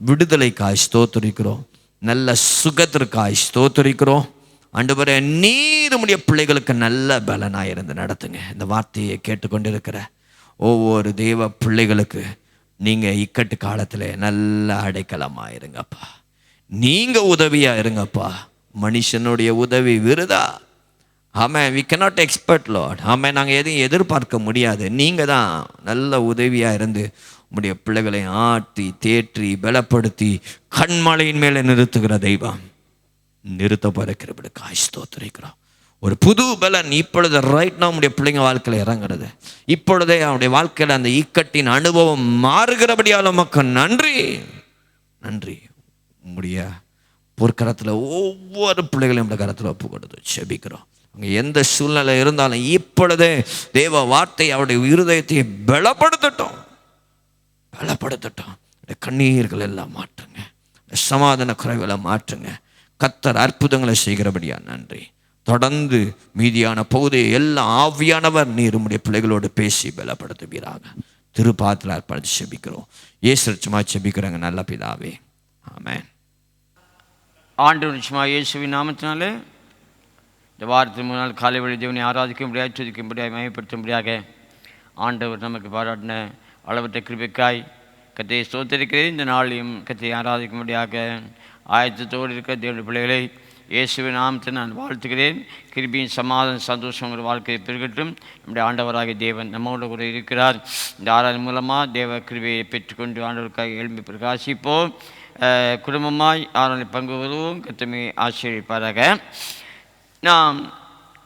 விடுதலைக்காய் ஸ்தோத்திரிக்கிறோம், நல்ல சுகத்திற்காய் ஸ்தோத்திரிக்கிறோம். ஆண்டவரே நீர் உம்முடைய பிள்ளைகளுக்கு நல்ல பலனாக இருந்து நடத்துங்க. இந்த வார்த்தையை கேட்டுக்கொண்டு இருக்கிற ஒவ்வொரு தேவ பிள்ளைகளுக்கு நீங்கள் இக்கட்டு காலத்தில் நல்ல அடைக்கலமாக இருங்கப்பா, நீங்கள் உதவியாக இருங்கப்பா. மனுஷனுடைய உதவி விருதா, ஆமாம், வி cannot எக்ஸ்பெக்ட் லார்ட். ஆமாம், நாங்கள் எதையும் எதிர்பார்க்க முடியாது. நீங்கள் தான் நல்ல உதவியாக இருந்து உம்முடைய பிள்ளைகளை ஆட்டி தேற்றி பலப்படுத்தி கண்மலையின் மேலே நிறுத்துகிற தெய்வம். நிறுத்த பறக்கிறபடுக்காய் ஸ்தோத்திரிக்கிறோம். ஒரு புது பலன் இப்பொழுது ரைட் நான் உடைய பிள்ளைங்க வாழ்க்கையில் இறங்குறது. இப்பொழுதே அவனுடைய வாழ்க்கையில் அந்த இக்கட்டின் அனுபவம் மாறுகிறபடியால் உமக்கு நன்றி. நன்றி. உம்முடைய பொற்கரத்தில் ஒவ்வொரு பிள்ளைகளையும் நம்முடைய கரத்தில் ஒப்பு கொடுத்து செபிக்கிறோம். அங்கே எந்த சூழ்நிலை இருந்தாலும் இப்பொழுதே தேவ வார்த்தை அவருடைய இருதயத்தை பலப்படுத்தட்டும். கண்ணீர்கள் எல்லாம் மாற்றுங்க, சமாதான குறைவுகளை மாற்றுங்க. கர்த்தர் அற்புதங்களை செய்கிறபடியா நன்றி. தொடர்ந்து மீதியான பகுதியை எல்லாம் ஆவியானவர் நீர் உம்முடைய பிள்ளைகளோடு பேசி பலப்படுத்துவீராக. திருப்பாத்தில் அர்ப்பணித்து செபிக்கிறோம். இயேசுமா செபிக்கிறாங்க நல்ல பிதாவே, ஆமென். ஆண்டவர் நிச்சயமாக இயேசுவின் நாமத்தினாலே இந்த வாரத்தின் முன்னால் காலை வழி தேவனை ஆராதிக்கும்படியாக துதிக்கும்படியாக மகிமைப்படுத்தும்படியாக ஆண்டவர் நமக்கு பாராட்டின அளவற்ற கிருபைக்காய் கத்தையை ஸ்தோத்திரிக்கிறேன். இந்த நாளையும் கத்தையை ஆராதிக்கும்படியாக ஆயத்தத்தோடு இருக்கிற தேவனுடைய பிள்ளைகளை இயேசுவின் நாமத்தை நான் வாழ்த்துகிறேன். கிருபையின் சமாதான சந்தோஷம் உங்கள் வாழ்க்கையை பெருகட்டும். நம்முடைய ஆண்டவராகிய தேவன் நம்மோடு கூட இருக்கிறார். இந்த ஆராதனை மூலமாக தேவ கிருபையை பெற்றுக்கொண்டு ஆண்டவருக்காக எழும்பி பிரகாசிப்போம். குடும்பமாய் ஆராதனை பங்கு வருவோம். கர்த்தர் ஆசீர்வதிப்பாராக. நாம்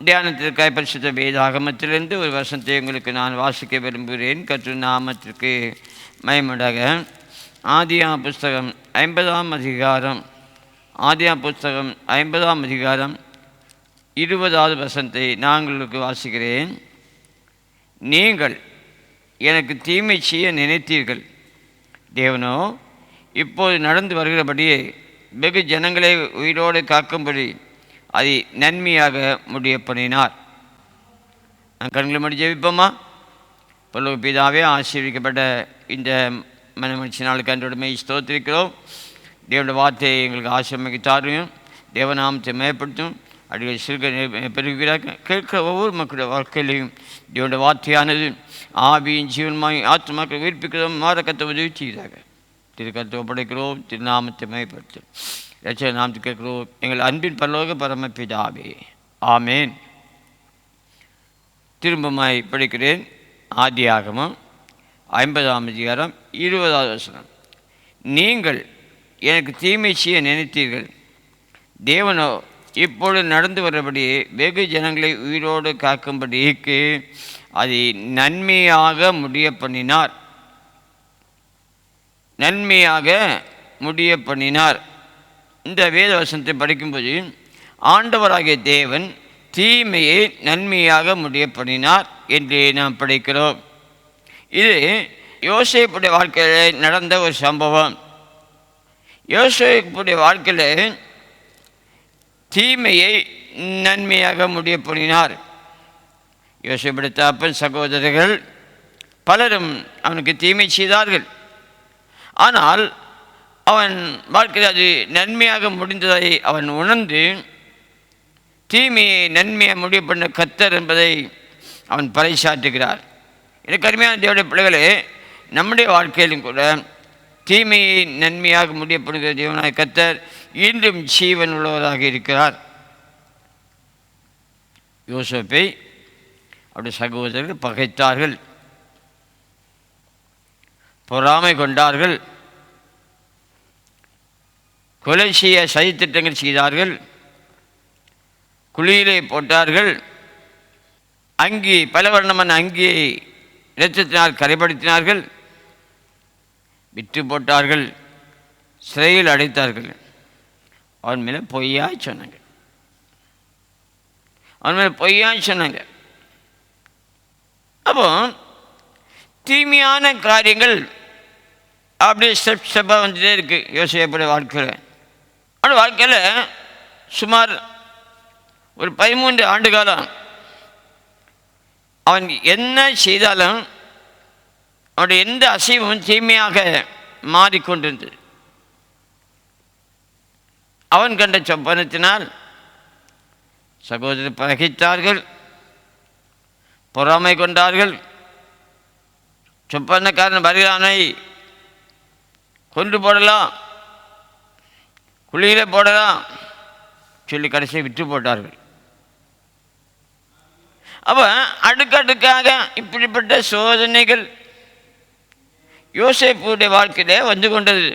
தியானத்திற்காக பரிசுத்த வேதாகமத்திலிருந்து ஒரு வசனத்தை உங்களுக்கு நான் வாசிக்க விரும்புகிறேன். கர்த்தர் நாமத்திற்கு மகிமையுண்டாக. ஆதியாகம புஸ்தகம் 50ஆம் அதிகாரம், ஆதியாகம புஸ்தகம் 50ஆம் அதிகாரம் 20வது வசனத்தை நான் உங்களுக்கு வாசிக்கிறேன். நீங்கள் எனக்கு தீமை செய்ய நினைத்தீர்கள், தேவனோ இப்போது நடந்து வருகிறபடியே வெகு ஜனங்களை உயிரோடு காக்கும்படி அதை நன்மையாக முடிய பண்ணினார். நான் கண்களை மடி ஜெபிப்போமா? பரலோக பிதாவே, ஆசீர்வதிக்கப்பட்ட இந்த மனமனுஷ நாளுக்கு அன்றோடுமை ஸ்தோத்திரிக்கிறோம். தேவனுடைய வார்த்தையை எங்களுக்கு ஆசீர்வதிக்க தாரும். தேவநாமத்தை மேம்படுத்தும். அடிகள் சிறுக பெருகிறாக கேட்கிற ஒவ்வொரு மக்களுடைய வாழ்க்கையிலையும் தேவனுடைய வார்த்தையானது ஆவியின் ஜீவன்மாய் ஆத்மாக்களை உயிர்ப்பிக்கிறோம். மாறக்கத்தை உதவி செய்கிறாங்க. திருக்கத்தை ஒப்படைக்கிறோம். திருநாமத்தை மேம்படுத்தும். ரட்சகர் நாமத்தை கேட்கிறோம் எங்கள் அன்பின் பரலோக பரமபிதாவே, ஆமேன். திரும்பமாய் படிக்கிறேன். ஆதியாகமம் 50ஆம் அதிகாரம் 20வது வசனம். நீங்கள் எனக்கு தீமை செய்ய நினைத்தீர்கள், தேவனோ இப்பொழுது நடந்து வரும்படி வெகு ஜனங்களை உயிரோடு காக்கும்படிக்கு அதை நன்மையாக முடிய பண்ணினார். நன்மையாக முடிய பண்ணினார். இந்த வேத வசனத்தை படிக்கும்போது ஆண்டவராகிய தேவன் தீமையை நன்மையாக முடிய பண்ணினார் என்று நாம் படிக்கிறோம். இது யோசேப்புடைய வாழ்க்கையில் நடந்த ஒரு சம்பவம். யோசேப்புடைய வாழ்க்கையில் தீமையை நன்மையாக முடிய பண்ணினார். யோசேப்புடைய தகப்பன் சகோதரர்கள் பலரும் அவனுக்கு தீமை செய்தார்கள். ஆனால் அவன் வாழ்க்கையில் அது நன்மையாக முடிந்ததை அவன் உணர்ந்து தீமையை நன்மையாக முடிவு பண்ண கர்த்தர் என்பதை அவன் பறைசாற்றுகிறார். எனக்கு அருமையான தேவனுடைய பிள்ளைகளே, நம்முடைய வாழ்க்கையிலும் கூட தீமையை நன்மையாக முடியப்படுகிற தேவனாய கர்த்தர் இன்றும் ஜீவன் உள்ளவராக இருக்கிறார். யோசேப்பை அவருடைய சகோதரர்கள் பகைத்தார்கள், பொறாமை கொண்டார்கள், கொலை செய்ய சதித்திட்டங்கள் செய்தார்கள், குழியிலே போட்டார்கள், அங்கி பலவர்ணமான அங்கியை இரத்தத்தினால் கரைப்படுத்தினார்கள், விற்று போட்டார்கள், சிறையில் அடைத்தார்கள். அவன் மேலே பொய்யாய் சொன்னாங்க. அப்போ தீமையான காரியங்கள் அப்படியே ஸ்டெப்பாக வந்துட்டே இருக்குது யோசேப்புடைய வாழ்க்கையில். அவனோட வாழ்க்கையில் சுமார் ஒரு 13 ஆண்டு காலம் அவன் என்ன செய்தாலும் அவனுடைய எந்த அசைவும் தீமையாக மாறிக்கொண்டிருந்தது. அவன் கண்ட சொப்பனத்தினால் சகோதரர் பகைத்தார்கள், பொறாமை கொண்டார்கள். சொப்பனக்காரன் வருகிறானை கொன்று போடலாம், குழியில் போடலாம் சொல்லி கடைசியை விற்று போட்டார்கள். அப்போ அடுக்கடுக்காக இப்படிப்பட்ட சோதனைகள் யோசேப்புடைய வாழ்க்கையிலே வந்து கொண்டது.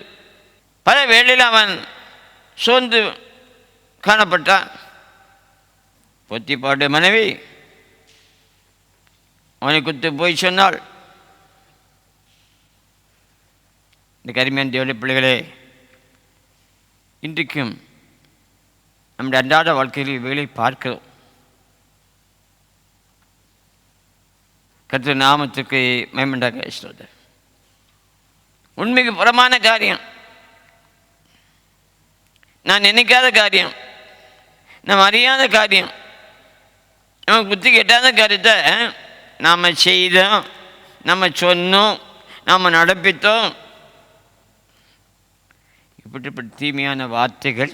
பல வேளையில் அவன் சோர்ந்து காணப்பட்டான். பொத்திபாருடைய மனைவி அவனை குறித்து போய் சொன்னாள். இந்த கருமையான தேவனுடைய பிள்ளைகளே, இன்றைக்கும் நம்முடைய அன்றாட வாழ்க்கையில் வேலை பார்க்கிறோம். கர்த்தர் நாமத்துக்கு மகிமையுண்டாக சொல்றார். உண்மைக்கு புறமான காரியம், நான் நினைக்காத காரியம், நாம் அறியாத காரியம், நமக்கு புத்தி கெட்டாத காரியத்தை நாம் செய்தோம், நம்ம சொன்னோம், நாம் நடப்பித்தோம். இப்படிப்பட்ட தீமையான வார்த்தைகள்,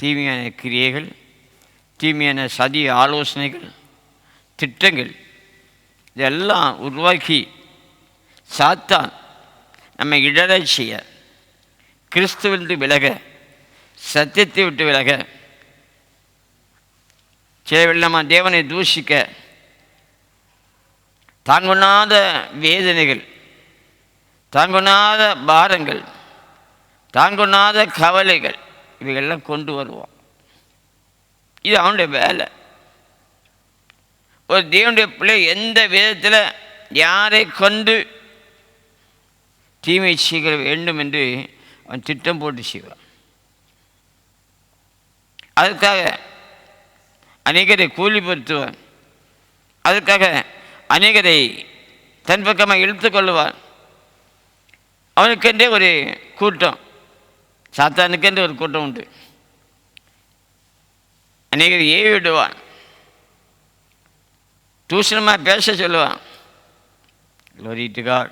தீமையான கிரியைகள், தீமையான சதி ஆலோசனைகள், திட்டங்கள் இதெல்லாம் உருவாக்கி சாத்தான் நம்மை இடரை செய்ய, கிறிஸ்துவிலிருந்து விலக, சத்தியத்தை விட்டு விலக, சில தேவனை தூஷிக்க, தாங்குண்ணாத வேதனைகள், தாங்குண்ணாத பாரங்கள், தாங்குண்ணாத கவலைகள் இவைகள்லாம் கொண்டு வருவோம். இது அவனுடைய வேலை. ஒரு தேவனுடைய பிள்ளை எந்த விதத்தில் யாரை கொண்டு தீமை செய்ய வேண்டும் என்று அவன் திட்டம் போட்டு செய்வான். அதுக்காக அநேகரை கூலிப்படுத்துவான். அதுக்காக அநேகரை தன் பக்கமாக இழுத்து கொள்ளுவான். அவனுக்கென்றே ஒரு கூட்டம், சாத்தானுக்கென்று ஒரு கூட்டம் உண்டு. அநேகரை ஏவி விடுவான், தூஷணமாக பேச சொல்லுவான். Glory to God.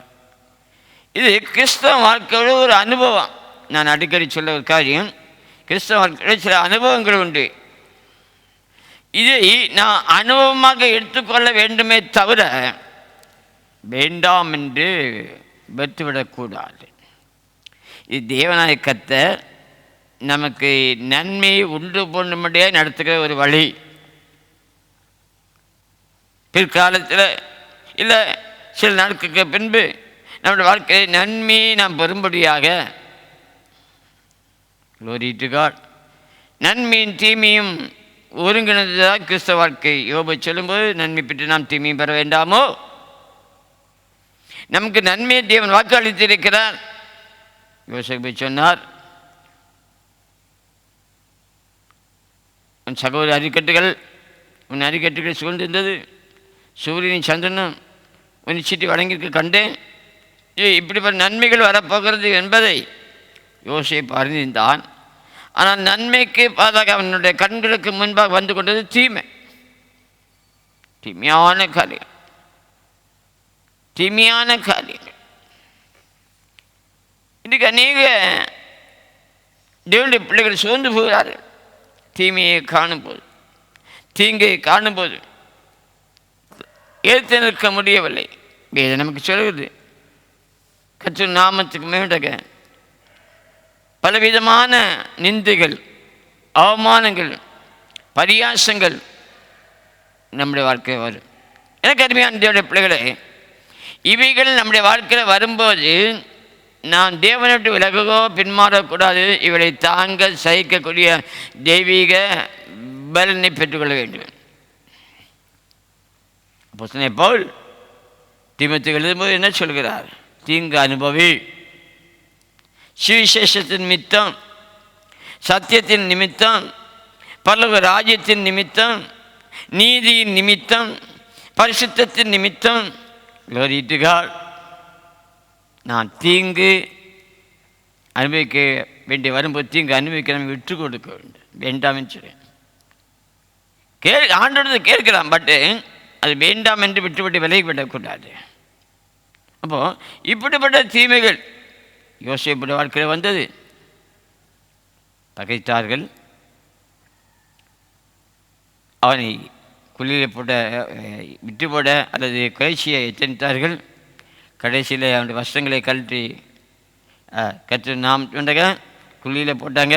இது கிறிஸ்தவ வாழ்க்கையோட ஒரு அனுபவம். நான் அடிக்கடி சொல்ல ஒரு காரியம், கிறிஸ்தவ வாழ்க்கையில் சில அனுபவங்கள் உண்டு. இதை நான் அனுபவமாக எடுத்துக்கொள்ள வேண்டுமே தவிர வேண்டாம் என்று வெறுத்துவிடக்கூடாது. இது தேவனாய கர்த்தர் நமக்கு நன்மையை உண்டு பண்ணும்படியே நடத்துகிற ஒரு வழி. பிற்காலத்தில் இல்லை சில நாட்களுக்கு பின்பு நம்முடைய வாழ்க்கையை நன்மையை நாம் பெறும்படியாக, Glory to God, நன்மையும் தீமையும் ஒருங்கிணைந்ததாக கிறிஸ்தவ வாழ்க்கை. யோபு சொல்லும்போது நன்மை பெற்று நாம் தீமையும் பெற வேண்டாமோ? நமக்கு நன்மையை தேவன் வாக்களித்திருக்கிறார். யோசேப்பு சொன்னார், உன் சகோதர அரிக்கட்டுகள், உன் அரிக்கட்டுகள் சூழ்ந்திருந்தது, சூரியனின் சந்திரனும் உன் சீட்டி வழங்கியிருக்க கண்டேன். இப்படிப்பட்ட நன்மைகள் வரப்போகிறது என்பதை யோசேப்பு அறிந்திருந்தான். ஆனால் நன்மைக்கு பாதாக அவனுடைய கண்களுக்கு முன்பாக வந்து கொண்டது தீமை, தீமையான காரியம், தீமையான காரியங்கள். இன்றைக்கு அநேக தேவனுடைய பிள்ளைகள் சோர்ந்து போகிறார்கள். தீமையை காணும்போது, தீங்கை காணும்போது ஏற்று நிற்க முடியவில்லை. வேதம் நமக்கு சொல்கிறது, கர்த்தர் நாமத்துக்கு மேலாக பலவிதமான நிந்தைகள், அவமானங்கள், பரியாசங்கள் நம்முடைய வாழ்க்கையில் வரும். எனக்கு அருமையான தேவனுடைய பிள்ளைகளே, இவைகள் நம்முடைய வாழ்க்கையில் வரும்போது நாம் தேவனை விட்டு விலகவோ பின்மாறக்கூடாது. இவளை தாங்க சகிக்கக்கூடிய தெய்வீக பலனை பெற்றுக்கொள்ள வேண்டும். அப்போஸ்தலனாகிய பவுல் தீமோத்தேயுவுக்கு எழுதும்போது என்ன சொல்கிறார்? தீங்கு அனுபவி, சுவிசேஷத்தின் நிமித்தம், சத்தியத்தின் நிமித்தம், பரலோக ராஜ்யத்தின் நிமித்தம், நீதியின் நிமித்தம், பரிசுத்தத்தின் நிமித்தம், Glory to God, நான் தீங்கு அனுபவிக்க வேண்டிய வரும்போது தீங்கு அனுபவிக்க நம்ம விட்டு கொடுக்க வேண்டும், வேண்டாம்னு சொல்லி ஆண்டோடு கேட்கலாம். பட்டு அது வேண்டாம் என்று விட்டுவிட்டு விலகி விடக்கூடாது. அப்போது இப்படிப்பட்ட தீமைகள் யோசேப்புடைய வாழ்க்கையில் வந்தது. பகைத்தார்கள், அவனை குழியில் போட, விட்டு போட அல்லது கடைசியை எத்தனித்தார்கள். கடைசியில் அவனுடைய வஸ்திரங்களை கழட்டி கற்று நாம் சொன்னங்க குழியில் போட்டாங்க.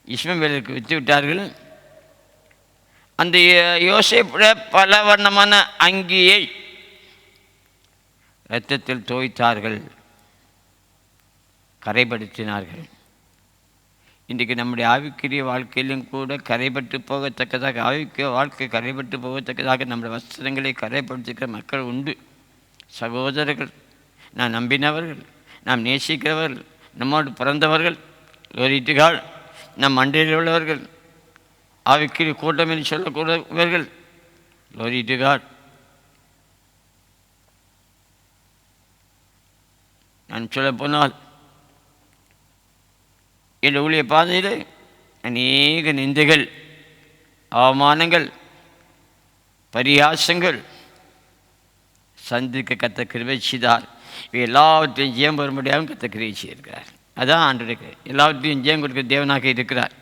இஸ்மவேலுக்கு விற்று விட்டார்கள். அந்த யோசேப்புடைய பல வண்ணமான அங்கியை இரத்தத்தில் தோய்த்தார்கள், கரைப்படுத்தினார்கள். இன்றைக்கு நம்முடைய ஆவிக்குரிய வாழ்க்கையிலும் கூட கரைப்பட்டு போகத்தக்கதாக, ஆவிக்குரிய வாழ்க்கை கரைப்பட்டு போகத்தக்கதாக நம்முடைய வஸ்திரங்களை கரைப்படுத்துகிற மக்கள் உண்டு. சகோதரர்கள், நாம் நம்பினவர்கள், நாம் நேசிக்கிறவர்கள், நம்மோடு பிறந்தவர்கள், லோரிட்டுகள், நம் மண்டையில் உள்ளவர்கள், ஆவிக்குரிய கூட்டம் என்று சொல்லக்கூடியவர்கள், லோரிட்டுகள். நான் சொல்ல போனால் என் ஊழிய பாதையில் அநேக நிந்தைகள், அவமானங்கள், பரியாசங்கள் சந்திக்க கத்த கிருபை செய்தார். இவை எல்லாவற்றையும் ஜெயம் பெறும்படியாகவும் கத்த கிருபை செய்திருக்கிறார். அதான் ஆண்டவருக்கு எல்லாவற்றையும் ஜெயம் கொடுக்க தேவனாக இருக்கிறார்.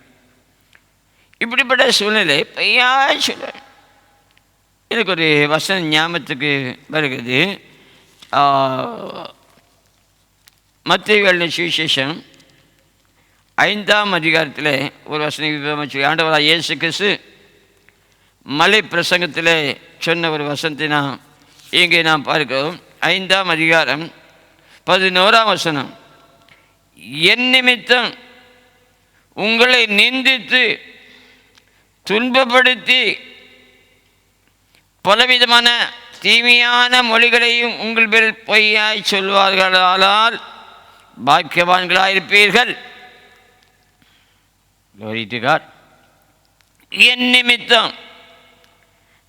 இப்படிப்பட்ட சூழ்நிலை பையா சொல்ல எனக்கு ஒரு வசனம் ஞாபகத்துக்கு வருகிறது. மத்தேயு எழுதின சுவிசேஷம் 5ஆம் அதிகாரத்தில் ஒரு வசனம் ஆண்டவராக இயேசு கிறிஸ்து மலை பிரசங்கத்தில் சொன்ன ஒரு வசனத்தை நாம் இங்கே நாம் பார்க்கிறோம். 5ஆம் அதிகாரம் 11ஆம் வசனம். என் நிமித்தம் உங்களை நிந்தித்து துன்பப்படுத்தி பலவிதமான தீமையான மொழிகளையும் உங்கள் பேர் பொய்யாய் சொல்வார்களால் பாக்கியவான்களாயிருப்பீர்கள். என் நிமித்தம்,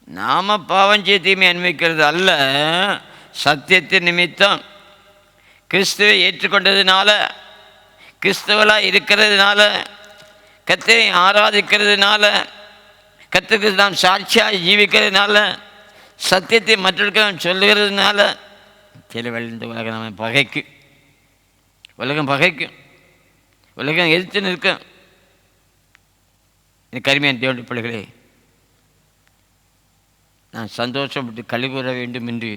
நாம பாவம் செய்ய தீமை அனுபவிக்கிறது அல்ல, சத்தியத்தின் நிமித்தம், கிறிஸ்துவை ஏற்றுக்கொண்டதுனால, கிறிஸ்தவலாக இருக்கிறதுனால, கர்த்தரை ஆராதிக்கிறதுனால, கர்த்தருக்கு நாம் சாட்சியாக ஜீவிக்கிறதுனால, சத்தியத்தை மற்றவர்களுக்கு நாம் சொல்லுகிறதுனால, சில வேளை இந்த உலகம் நம்ம பகைக்கும், உலகம் பகைக்கும், உலகம் எதிர்த்து நிற்கும். இந்த கருமையான தேவனுடைய பிள்ளைகளே, நான் சந்தோஷப்பட்டு கழிவுற வேண்டும் என்று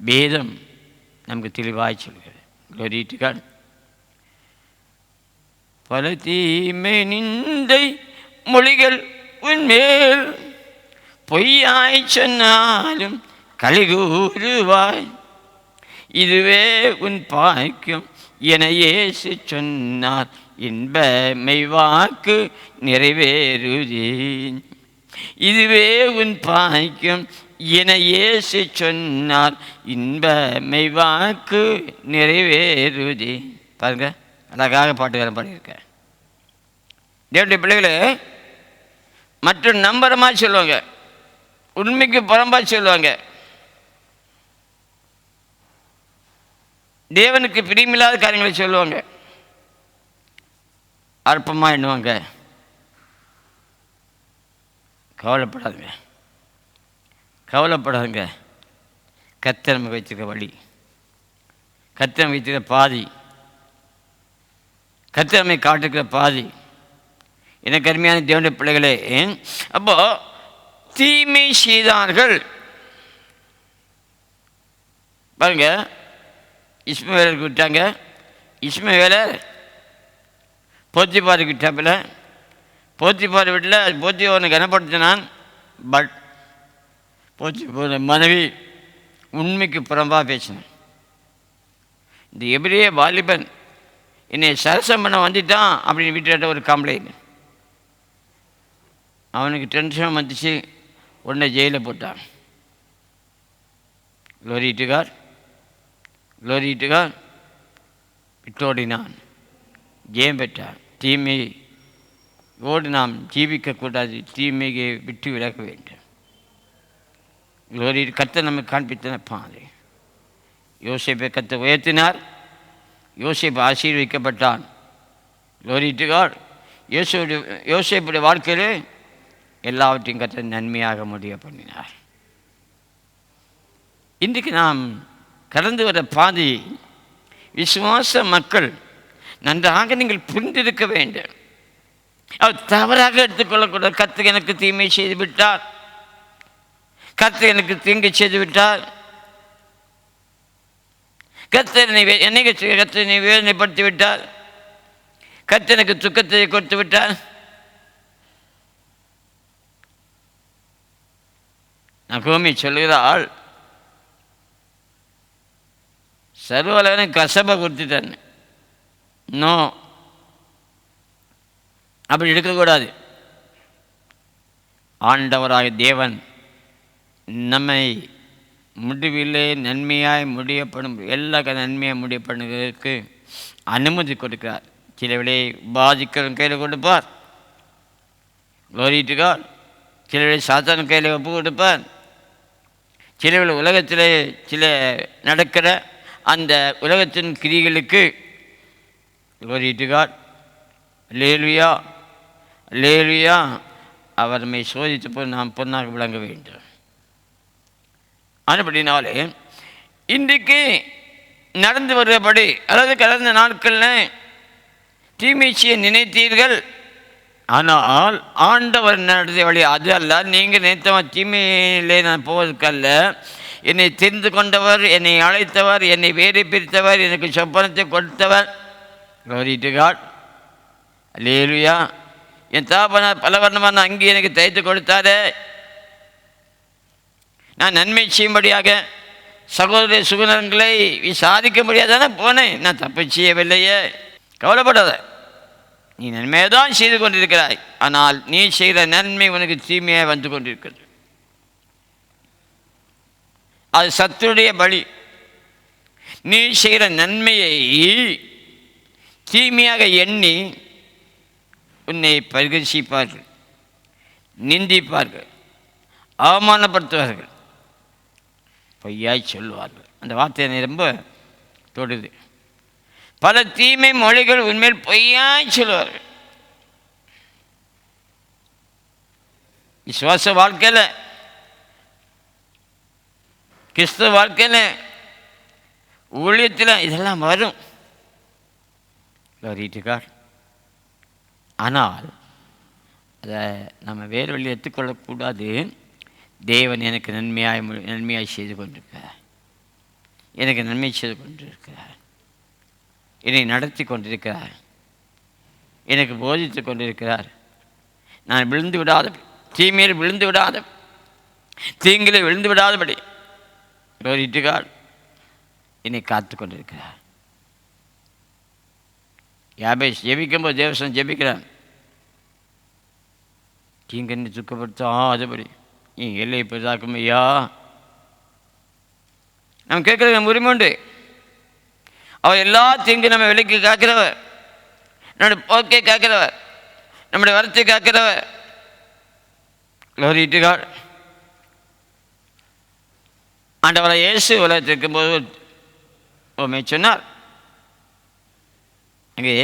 வேதம் நமக்கு தெளிவாய் சொல்கிறது. க்ளோரிட்டுகள். பல தீமை நிந்தை மொழிகள் உன்மேல் பொய்யாய் சொன்னாலும் கலிகூறுவாய், இதுவே உன் பாக்கியம் என இயேசு சொன்னார், இன்பமை வாக்கு நிறைவேறுதே. இதுவே உன் பாக்கியம் என இயேசு சொன்னார், இன்பமை வாக்கு நிறைவேறுதே. பாருங்க, அழகாக பாட்டுக்காரன் பாடியிருக்க. தேவனுடைய பிள்ளைகளே, மற்ற நம்பரமா சொல்லுவாங்க, உண்மைக்கு புறம்பா சொல்லுவாங்க, தேவனுக்கு பிரியமில்லாத காரியங்களை சொல்லுவாங்க, அற்பமாக எண்ணுவாங்க. கவலைப்படாதுங்க, கவலைப்படாதுங்க. கர்த்தர் நமக்கு வச்சிருக்க வழி, கர்த்தர் நமக்கு வச்சிருக்க பாதி, கர்த்தர் நம்மை காட்டுக்கிற பாதி. எனக்கு அருமையான தேவனுடைய பிள்ளைகளே, அப்போ தீமை செய்தார்கள். பாருங்க, இஸ்மவேலருக்கு விட்டாங்க. இஸ்மவேலர் போத்திபாருக்கு விட்டாப்பில், போத்திபார் வீட்டில் போத்திபாரை கனப்படுத்தினான். பட் போத்திபார் மனைவி உண்மைக்கு புறம்பாக பேசினான். இந்த எபிரேய வாலிபன் என்னை சரசம் பண்ண வந்துட்டான் அப்படின்னு வீட்டில் ஒரு கம்ப்ளைண்ட். அவனுக்கு டென்ஷன் வந்துச்சு, உடனே ஜெயிலில் போட்டான். க்ளோரிட்டுகார், க்ளோரிட்டுகார் விட்டோடினான், ஜெயம் பெற்றான். தீமையோடு நாம் ஜீவிக்கக்கூடாது, தீமையை விட்டு விலக வேண்டும். க்ளோரி. கர்த்தர் நமக்கு காண்பித்தன பாதை. யோசேப்பை கர்த்தர் உயர்த்தினார், யோசேப்பு ஆசீர்வதிக்கப்பட்டான். க்ளோரிட்டுகார். யோசேப்புடைய வாழ்க்கையில் எல்லாவற்றையும் கர்த்தர் நன்மையாக முடிய பண்ணினார். இன்றைக்கு நாம் கடந்து வர பாதை, விசுவாச மக்கள் நன்றாக நீங்கள் புரிந்திருக்க வேண்டும். அவர் தவறாக எடுத்துக்கொள்ளக்கூடாது. கர்த்தர் எனக்கு தீமை செய்து விட்டார், கர்த்தர் எனக்கு தீங்கு செய்து விட்டார், கர்த்தர் என்னை வேதனைப்படுத்தி விட்டார், கர்த்தர் எனக்கு துக்கத்தை கொடுத்து விட்டார். நகோமி சொல்கிறாள், சர்வலகனும் கசப்பை கொடுத்துட்டேன். இன்னும் அப்படி இருக்கக்கூடாது. ஆண்டவராக தேவன் நம்மை முடிவிலே நன்மையாய் முடியப்படும் எல்லா நன்மையாக முடியப்படுவதற்கு அனுமதி கொடுக்கிறார். சில விலை பாதிக்கிறவன் கையில் கொடுப்பார், லோரிட்டுக்கார். சில விலை சாத்தான கையில் ஒப்பு கொடுப்பார். சில விலை உலகத்தில் சில நடக்கிற அந்த உலகத்தின் கிரிகளுக்கு லோரிட்டுக்கார் லேலுயா லேலுயா அவர் நம்மை சோதித்து போய் நாம் பொன்னாக விளங்க வேண்டும். அதுபடினாலே இன்றைக்கு நடந்து வருகிறபடி, அதாவது கடந்த நாட்களில் தீமை செய்ய நினைத்தீர்கள், ஆனால் ஆண்டவர் நடத்திய வழி அது அல்ல. நீங்கள் நினைத்தவன் தீமையிலே நான் போவதற்கல்ல. என்னை தெரிந்து கொண்டவர், என்னை அழைத்தவர், என்னை வேறு பிரித்தவர், எனக்கு சொப்பனத்தை கொடுத்தவர். Glory to God. அல்லேலூயா. என் தாப்பன பல வர்ணமான அங்கி எனக்கு தைத்து கொடுத்தாரே, நான் நன்மை செய்யும்படியாக சகோதர சுகுணங்களை விசாரிக்க முடியாதானே போனேன். நான் தப்பு செய்யவில்லையே. கவலைப்படாத, நீ நன்மையை தான் செய்து கொண்டிருக்கிறாய். ஆனால் நீ செய்கிற நன்மை உனக்கு தீமையாக வந்து கொண்டிருக்கிறது. அது சத்துடைய பலி. நீ செய்கிற நன்மையை தீமையாக எண்ணி உன்னை பரிகசிப்பார்கள், நிந்திப்பார்கள், அவமானப்படுத்துவார்கள், பொய்யாய் சொல்லுவார்கள். அந்த வார்த்தை என்னை ரொம்ப தொடுது. பல தீமை மொழிகள் உண்மையில் பொய்யாய் சொல்லுவார்கள். விசுவாச வாழ்க்கையில், கிறிஸ்தவ வாழ்க்கையில், ஊழியத்தில் இதெல்லாம் வரும். லோரிட்டுக்கார். ஆனால் அதை நம்ம வேறு வழி எடுத்துக்கொள்ளக்கூடாது. தேவன் எனக்கு நன்மையாய் செய்து கொண்டிருக்கிறார், எனக்கு நன்மை செய்து கொண்டிருக்கிறார், என்னை நடத்தி கொண்டிருக்கிறார், எனக்கு போதித்து கொண்டிருக்கிறார். நான் விழுந்து விடாதபடி, தீமையில் விழுந்து விடாதபடி, தீங்கிலே விழுந்து விடாதபடி லோரிட்டுக்கார் என்னை காத்து கொண்டிருக்கிறார். யாபேஸ் ஜெபிக்கும்போது தேவசன் ஜெபிக்கிறான், தீங்கன்னு துக்கப்படுத்தாதபடி நீ எல்லை பெரிதாக்கும் ஐயா. நம்ம கேட்குறது நம்ம உரிமை உண்டு. அவர் எல்லா தீங்கு நம்ம விலைக்கு காக்கிறவர், நம்முடைய போக்கை காக்கிறவர், நம்முடைய வரத்தை காக்கிறவர். லோரிட்டுக்கார். ஆண்டவரை இயேசு உலகத்தில் இருக்கும்போது உண்மை சொன்னார். அங்கே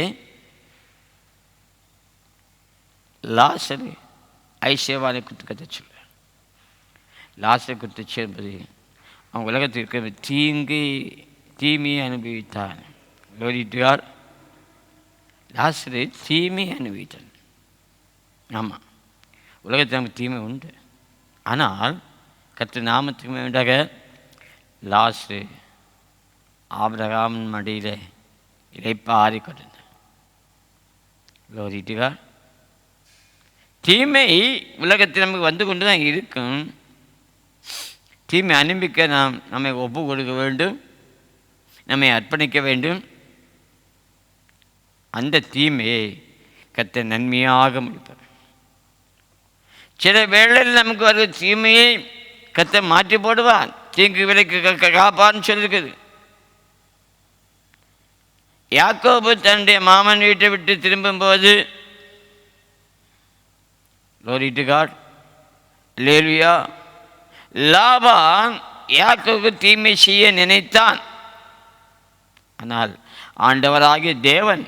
லாசரு ஐசேவானை குத்து கற்று சொல்ல, லாசரை குத்து என்பது அவன் உலகத்தில் இருக்கிற தீமையை அனுபவித்தான். லோரிட்டுக்கார். லாசரு தீமையை அனுபவித்தான். ஆமாம், உலகத்தில் நமக்கு தீமை உண்டு. ஆனால் கர்த்தர் நாமத்துக்கு வேண்டாக லாசரு ஆபிரகாமின் மடியில் இளைப்பாரி கொண்டிருந்தார். லோரிட்டுக்கார். தீமை உலகத்தில் நமக்கு வந்து கொண்டு தான் இருக்கும். தீமை அனுப்பிக்க நாம் நம்மை ஒப்பு கொடுக்க வேண்டும், நம்மை அர்ப்பணிக்க வேண்டும். அந்த தீமையை கர்த்தர் நன்மையாக முடிப்பார். சில வேளையில் நமக்கு வருகிற தீமையை கர்த்தர் மாற்றி போடுவான். தீங்கு விலைக்கு காப்பான்னு சொல்லியிருக்குது. யாக்கோபு தன்னுடைய மாமன் வீட்டை விட்டு திரும்பும்போது லோரிட்டுக்கார் லேலுயா, லாபான் யாக்கோபுக்கு தீமை செய்ய நினைத்தான். ஆனால் ஆண்டவராகிய தேவன்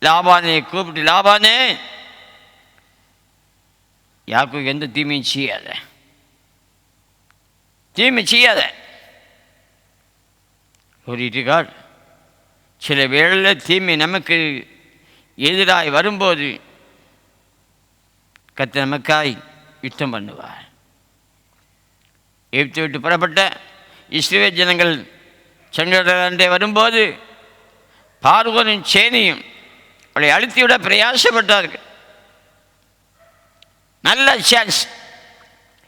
லாபானை கூப்பிட்டு, லாபானே, யாக்கோபுக்கு எந்த தீமையும் செய்யாத, தீமை செய்யாத. லோரிட்டுக்கார். சில வேளையில் தீமை நமக்கு எதிராய் வரும்போது கர்த்தர் நமக்காய் யுத்தம் பண்ணுவார். எகிப்தை விட்டு புறப்பட்ட இஸ்ரவேல் ஜனங்கள் செங்கடலே வரும்போது பார்வோனின் சேனையும் அவளை அழுத்திவிட பிரயாசப்பட்டார்கள். நல்ல சான்ஸ்.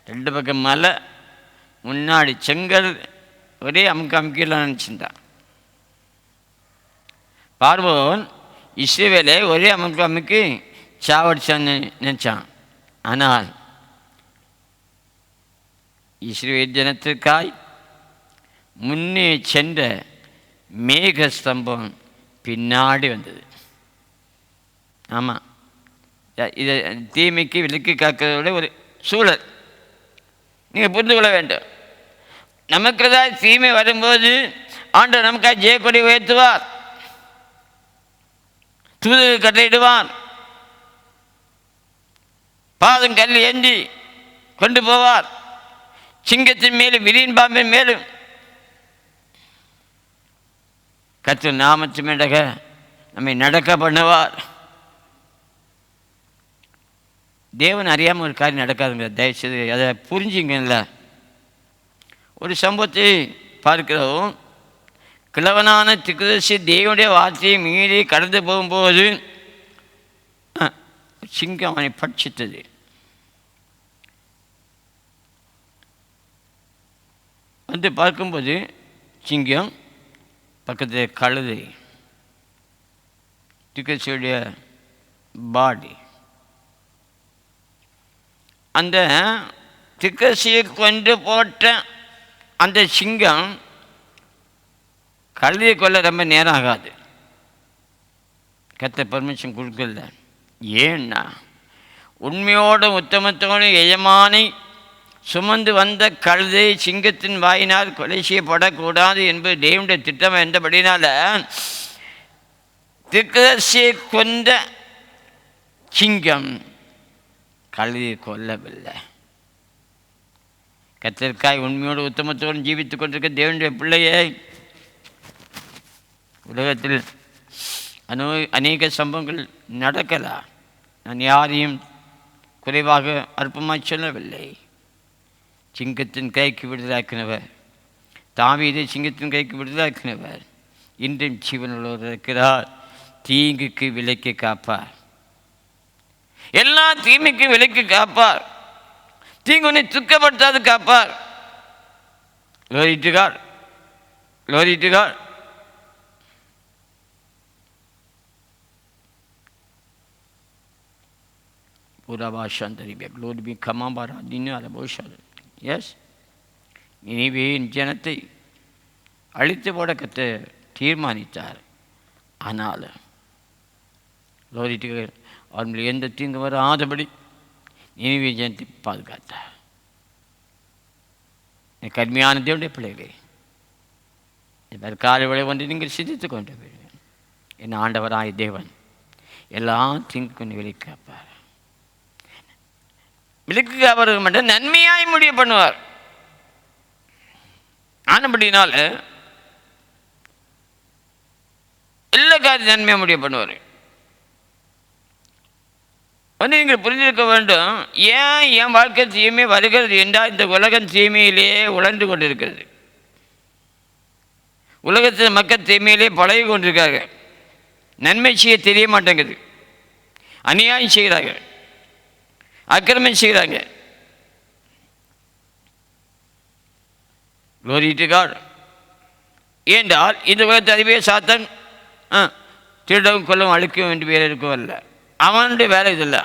2 பக்கம் மலை, முன்னாடி செங்கல், ஒரே அமுக்கிலாம் நினச்சிட்டான். பார்வோன் இஸ்ரவேலை ஒரே அமுக்கி சாவடிச்சான்னு நினச்சான். ஆனால் இஸ்ரவேல் ஜனத்திற்காய் முன்னே சென்ற மேக ஸ்தம்பம் பின்னாடி வந்தது. ஆமாம், இதை தீமைக்கு விலக்கி காக்கிறதோட ஒரு சூழல் நீங்கள் புரிந்து கொள்ள வேண்டும். நமக்கு தான் தீமை வரும்போது ஆண்டவர் நமக்காக ஜெயக்கொடி உயர்த்துவார், தூது கட்டளையிடுவார், பாதம் கல் ஏந்தி கொண்டு போவார், சிங்கத்தின் மேலும் விரியின் பாம்பின் மேலும் கர்த்தர் நாமத்துமேடக நம்மை நடக்க பண்ணுவார். தேவன் அறியாமல் ஒரு காரியம் நடக்காதுங்க. தயவுசெய்து அதை புரிஞ்சுங்கல்ல. ஒரு சம்பவத்தை பார்க்கிறோம். கிழவனான திக்குதர்சி தேவனுடைய வார்த்தையை மீறி கடந்து போகும்போது சிங்கம் அவனை பட்சித்தது. வந்து பார்க்கும்போது சிங்கம் பக்கத்தில் கழுதை, திக்குதர்சியுடைய பாடி. அந்த திக்குதர்சியை கொண்டு போட்ட அந்த சிங்கம் கழுதையை கொள்ள ரொம்ப நேரம் ஆகாது. கர்த்தர் பர்மிஷன் கொடுக்கல. ஏன்னா உண்மையோடும் உத்தமத்தோடும் எஜமானை சுமந்து வந்த கழுதை சிங்கத்தின் வாயினால் கொலை செய்யப்படக்கூடாது என்பது தேவனுடைய திட்டம் என்றபடினால திக்குதர்சியை கொண்ட சிங்கம் கழுதையை கொல்லவில்லை. கர்த்தருக்காய் உண்மையோடு உத்தமத்தோடு ஜீவித்துக் கொண்டிருக்க தேவனுடைய பிள்ளையை உலகத்தில் அநேக சம்பவங்கள் நடக்கலாம். நான் யாரையும் குறைவாக அற்பமாய் சொல்லவில்லை. சிங்கத்தின் கைக்கு விடுதலாக்கினவர், தாவீதை சிங்கத்தின் கைக்கு விடுதலாக்கினவர் இன்றும் ஜீவனுள்ளவர் இருக்கிறார். தீங்குக்கு விலக்கி காப்பார், எல்லா தீமைக்கு விலக்கி காப்பார், தீங்குனை துக்கப்படுத்தாது காப்பார். லோரிட்டுகார் லோரிட்டுகார் पूरा भाषांतरी ग्लोर भी खमा बारा दिन वाला बहुत यस நினிவேயின் ஜனத்தை அழித்து போட கர்த்தர் தீர்மானித்தார். ஆனால் லோரிட்டுகள் அவர்கள் எந்த தீங்கு வராதபடி நினிவே ஜனத்தை பாதுகாத்தார். கடுமையான தேவனுடைய பிள்ளைகளே, இந்த காலை வேளை ஒன்று நீங்கள் சிந்தித்து கொண்டு என் ஆண்டவராய் தேவன் எல்லா தீங்குக்கும் விலக்கி காப்பார். விலக்கு காப்பவர்கள் மட்டும் நன்மையாய் முடிய பண்ணுவார். ஆனபடினால எல்லா காரியம் நன்மையாக முடிய பண்ணுவார். வந்து நீங்கள் புரிஞ்சிருக்க வேண்டும், ஏன் என் வாழ்க்கை தீமை வருகிறது என்றால் இந்த உலகம் தீமையிலேயே உழந்து கொண்டிருக்கிறது. உலகத்தில் மக்கள் தீமையிலே பழகி கொண்டிருக்காங்க. நன்மை செய்ய தெரிய மாட்டேங்குது, அநியாயம் செய்கிறாங்க, அக்கிரமம் செய்கிறாங்க. Glory to God. ஏனென்றால் இந்த உலகத்தை அறிவே சாத்தன் திருடவும் கொல்லவும் அழிக்கவும் என்று வேறு இருக்கவும் இல்லை. அவனுடைய வேலை இதில்லை,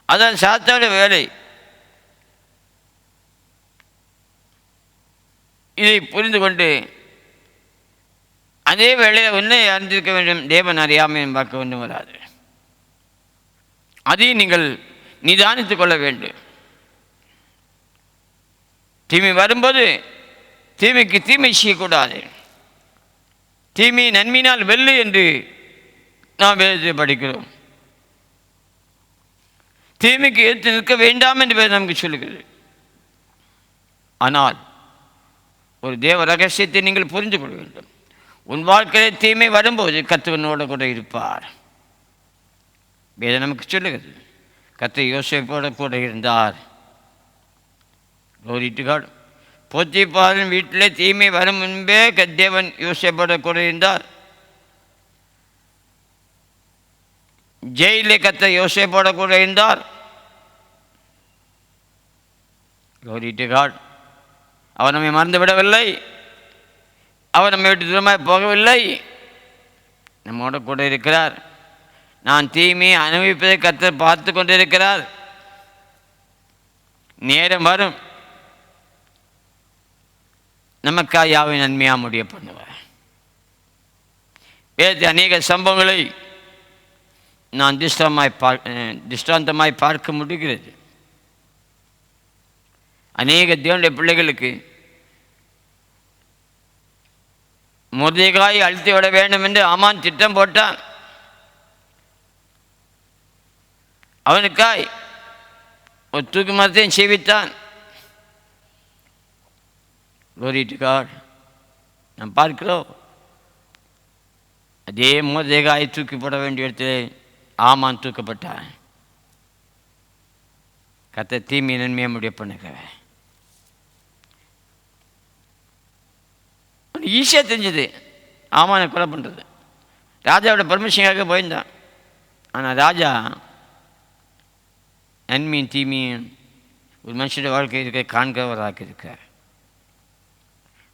அதான் சாத்தானுடைய வேலை. இதை புரிந்து கொண்டு அதே வேளையில் ஒன்றை அறிந்திருக்க வேண்டும், தேவன் அறியாமையும் பார்க்க வேண்டும் வராது. அதையும் நீங்கள் நிதானித்துக் கொள்ள வேண்டும். தீமை வரும்போது தீமைக்கு தீமை செய்யக்கூடாது, தீமை நன்மையினால் வெல்லு என்று நாம் வேதத்தை படிக்கிறோம். தீமைக்கு எதிர்த்து நிற்க வேண்டாம் என்று வேதம் நமக்கு சொல்லுகிறது. ஆனால் ஒரு தேவ ரகசியத்தை நீங்கள் புரிந்து கொள்ள வேண்டும். உன் வாழ்க்கையில் தீமை வரும்போது கர்த்தர் கூட இருப்பார். வேதம் நமக்கு சொல்லுகிறது, கர்த்தர் யோசேப்போட கூட இருந்தார். Glory to God. போத்திபாரின் வீட்டிலே தீமை வரும் முன்பே தேவன் யோசேப்போட கூட இருந்தார். ஜெயிலே கர்த்தர் யோசேப்போட கூட இருந்தார். Glory to God. அவர் நம்மை மறந்து விடவில்லை. அவர் நம்மை விட்டு தூரமாய் போகவில்லை. நம்மோட கூட இருக்கிறார். நான் தீமையை அனுபவிப்பதை கர்த்தர் பார்த்து கொண்டிருக்கிறார். நேரம் வரும், நமக்காக யாவை நன்மையாக முடிய பண்ணுவார். வேறு அநேக சம்பவங்களை நான் திஷ்டாந்தமாய் பார்க்க முடிகிறது. அநேக தேவனுடைய பிள்ளைகளுக்கு மொர்தெகாயை அழித்து விட வேண்டும் என்று ஆமான் திட்டம் போட்டான். அவனுக்காய் ஒரு தூக்கு மரத்தையும் செய்வித்தான். Glory to God. நாம் பார்க்கிறோம், அதே மொர்தெகாயை தூக்கி போட வேண்டிய இடத்திலே ஆமான் தூக்கப்பட்டான். கர்த்தர் தீமை நன்மையை முடிய பண்ணுகிறேன். ஈஸியாக தெரிஞ்சது ஆமானை கொலை பண்ணுறது. ராஜாவோட பர்மிஷனுக்காக போயிருந்தான். ஆனால் ராஜா நன்மையும் தீமையும் ஒரு மனுஷனுடைய வாழ்க்கை இருக்க காண்கிறவராக இருக்கார்.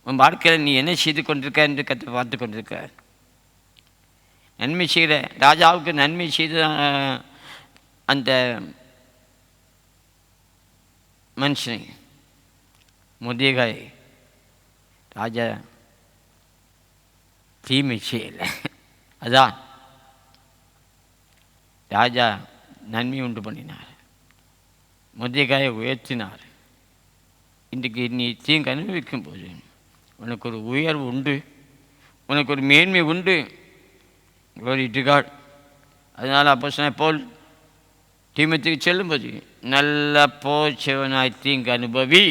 உன் வாழ்க்கையில் நீ என்ன செய்து கொண்டிருக்க என்று கற்று பார்த்து கொண்டிருக்கார். நன்மை செய்கிற ராஜாவுக்கு நன்மை செய்த அந்த மனுஷனை மொர்தெகாய் ராஜா தீமை செய்யலை. அதான் ராஜா நன்மை உண்டு பண்ணினார், மொர்தெகாயை உயர்த்தினார். இன்றைக்கு நீ தீங்கு அனுபவிக்கும் போது உனக்கு ஒரு உயர்வு உண்டு, உனக்கு ஒரு மேன்மை உண்டு. Glory to God. அதனால் அப்போஸ்தலனாகிய பவுல் தீமோத்தேயுவுக்கு சொல்லும்போது, நல்ல போஜகனாய் தீங்கு அனுபவி,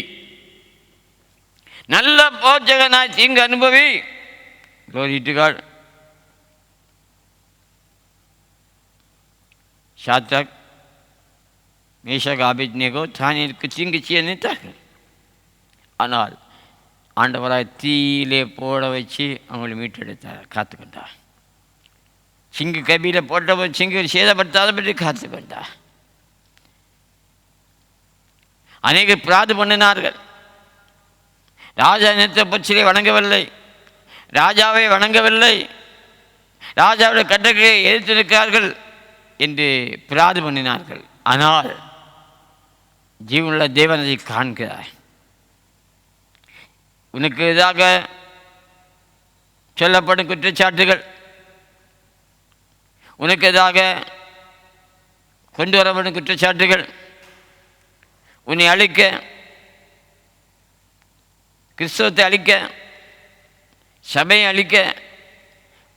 நல்ல போஜகனாய் தீங்கு அனுபவி. Glory to God. Shadrach, Meshach, Abednego தானியேலுக்கு தீங்கு செய்ய நினைத்தார்கள். ஆனால் ஆண்டவராய் தீயிலே போட வச்சு அவங்களை மீட்டெடுத்தார், காத்துக்கொண்டார். சிங்கு கபியில் போட்டபோது சிங்கு சேதப்படுத்தாதபடி காத்துக்கொண்டார். அநேகர் பிராது பண்ணினார்கள். ராஜா நிறுத்த பட்சியை வணங்கவில்லை, ராஜாவை வணங்கவில்லை, ராஜாவுடைய கட்டளையை எதிர்த்து நிற்கிறார்கள் என்று பிராது பண்ணினார்கள். ஆனால் ஜீவனுள்ள தேவனை காண்கிறார். உனக்கு எதிராக சொல்லப்படும் குற்றச்சாட்டுகள், உனக்கு எதிராக கொண்டு வரப்படும் குற்றச்சாட்டுகள், உன்னை அழிக்க, கிறிஸ்தவத்தை அழிக்க, சபையை அழிக்க,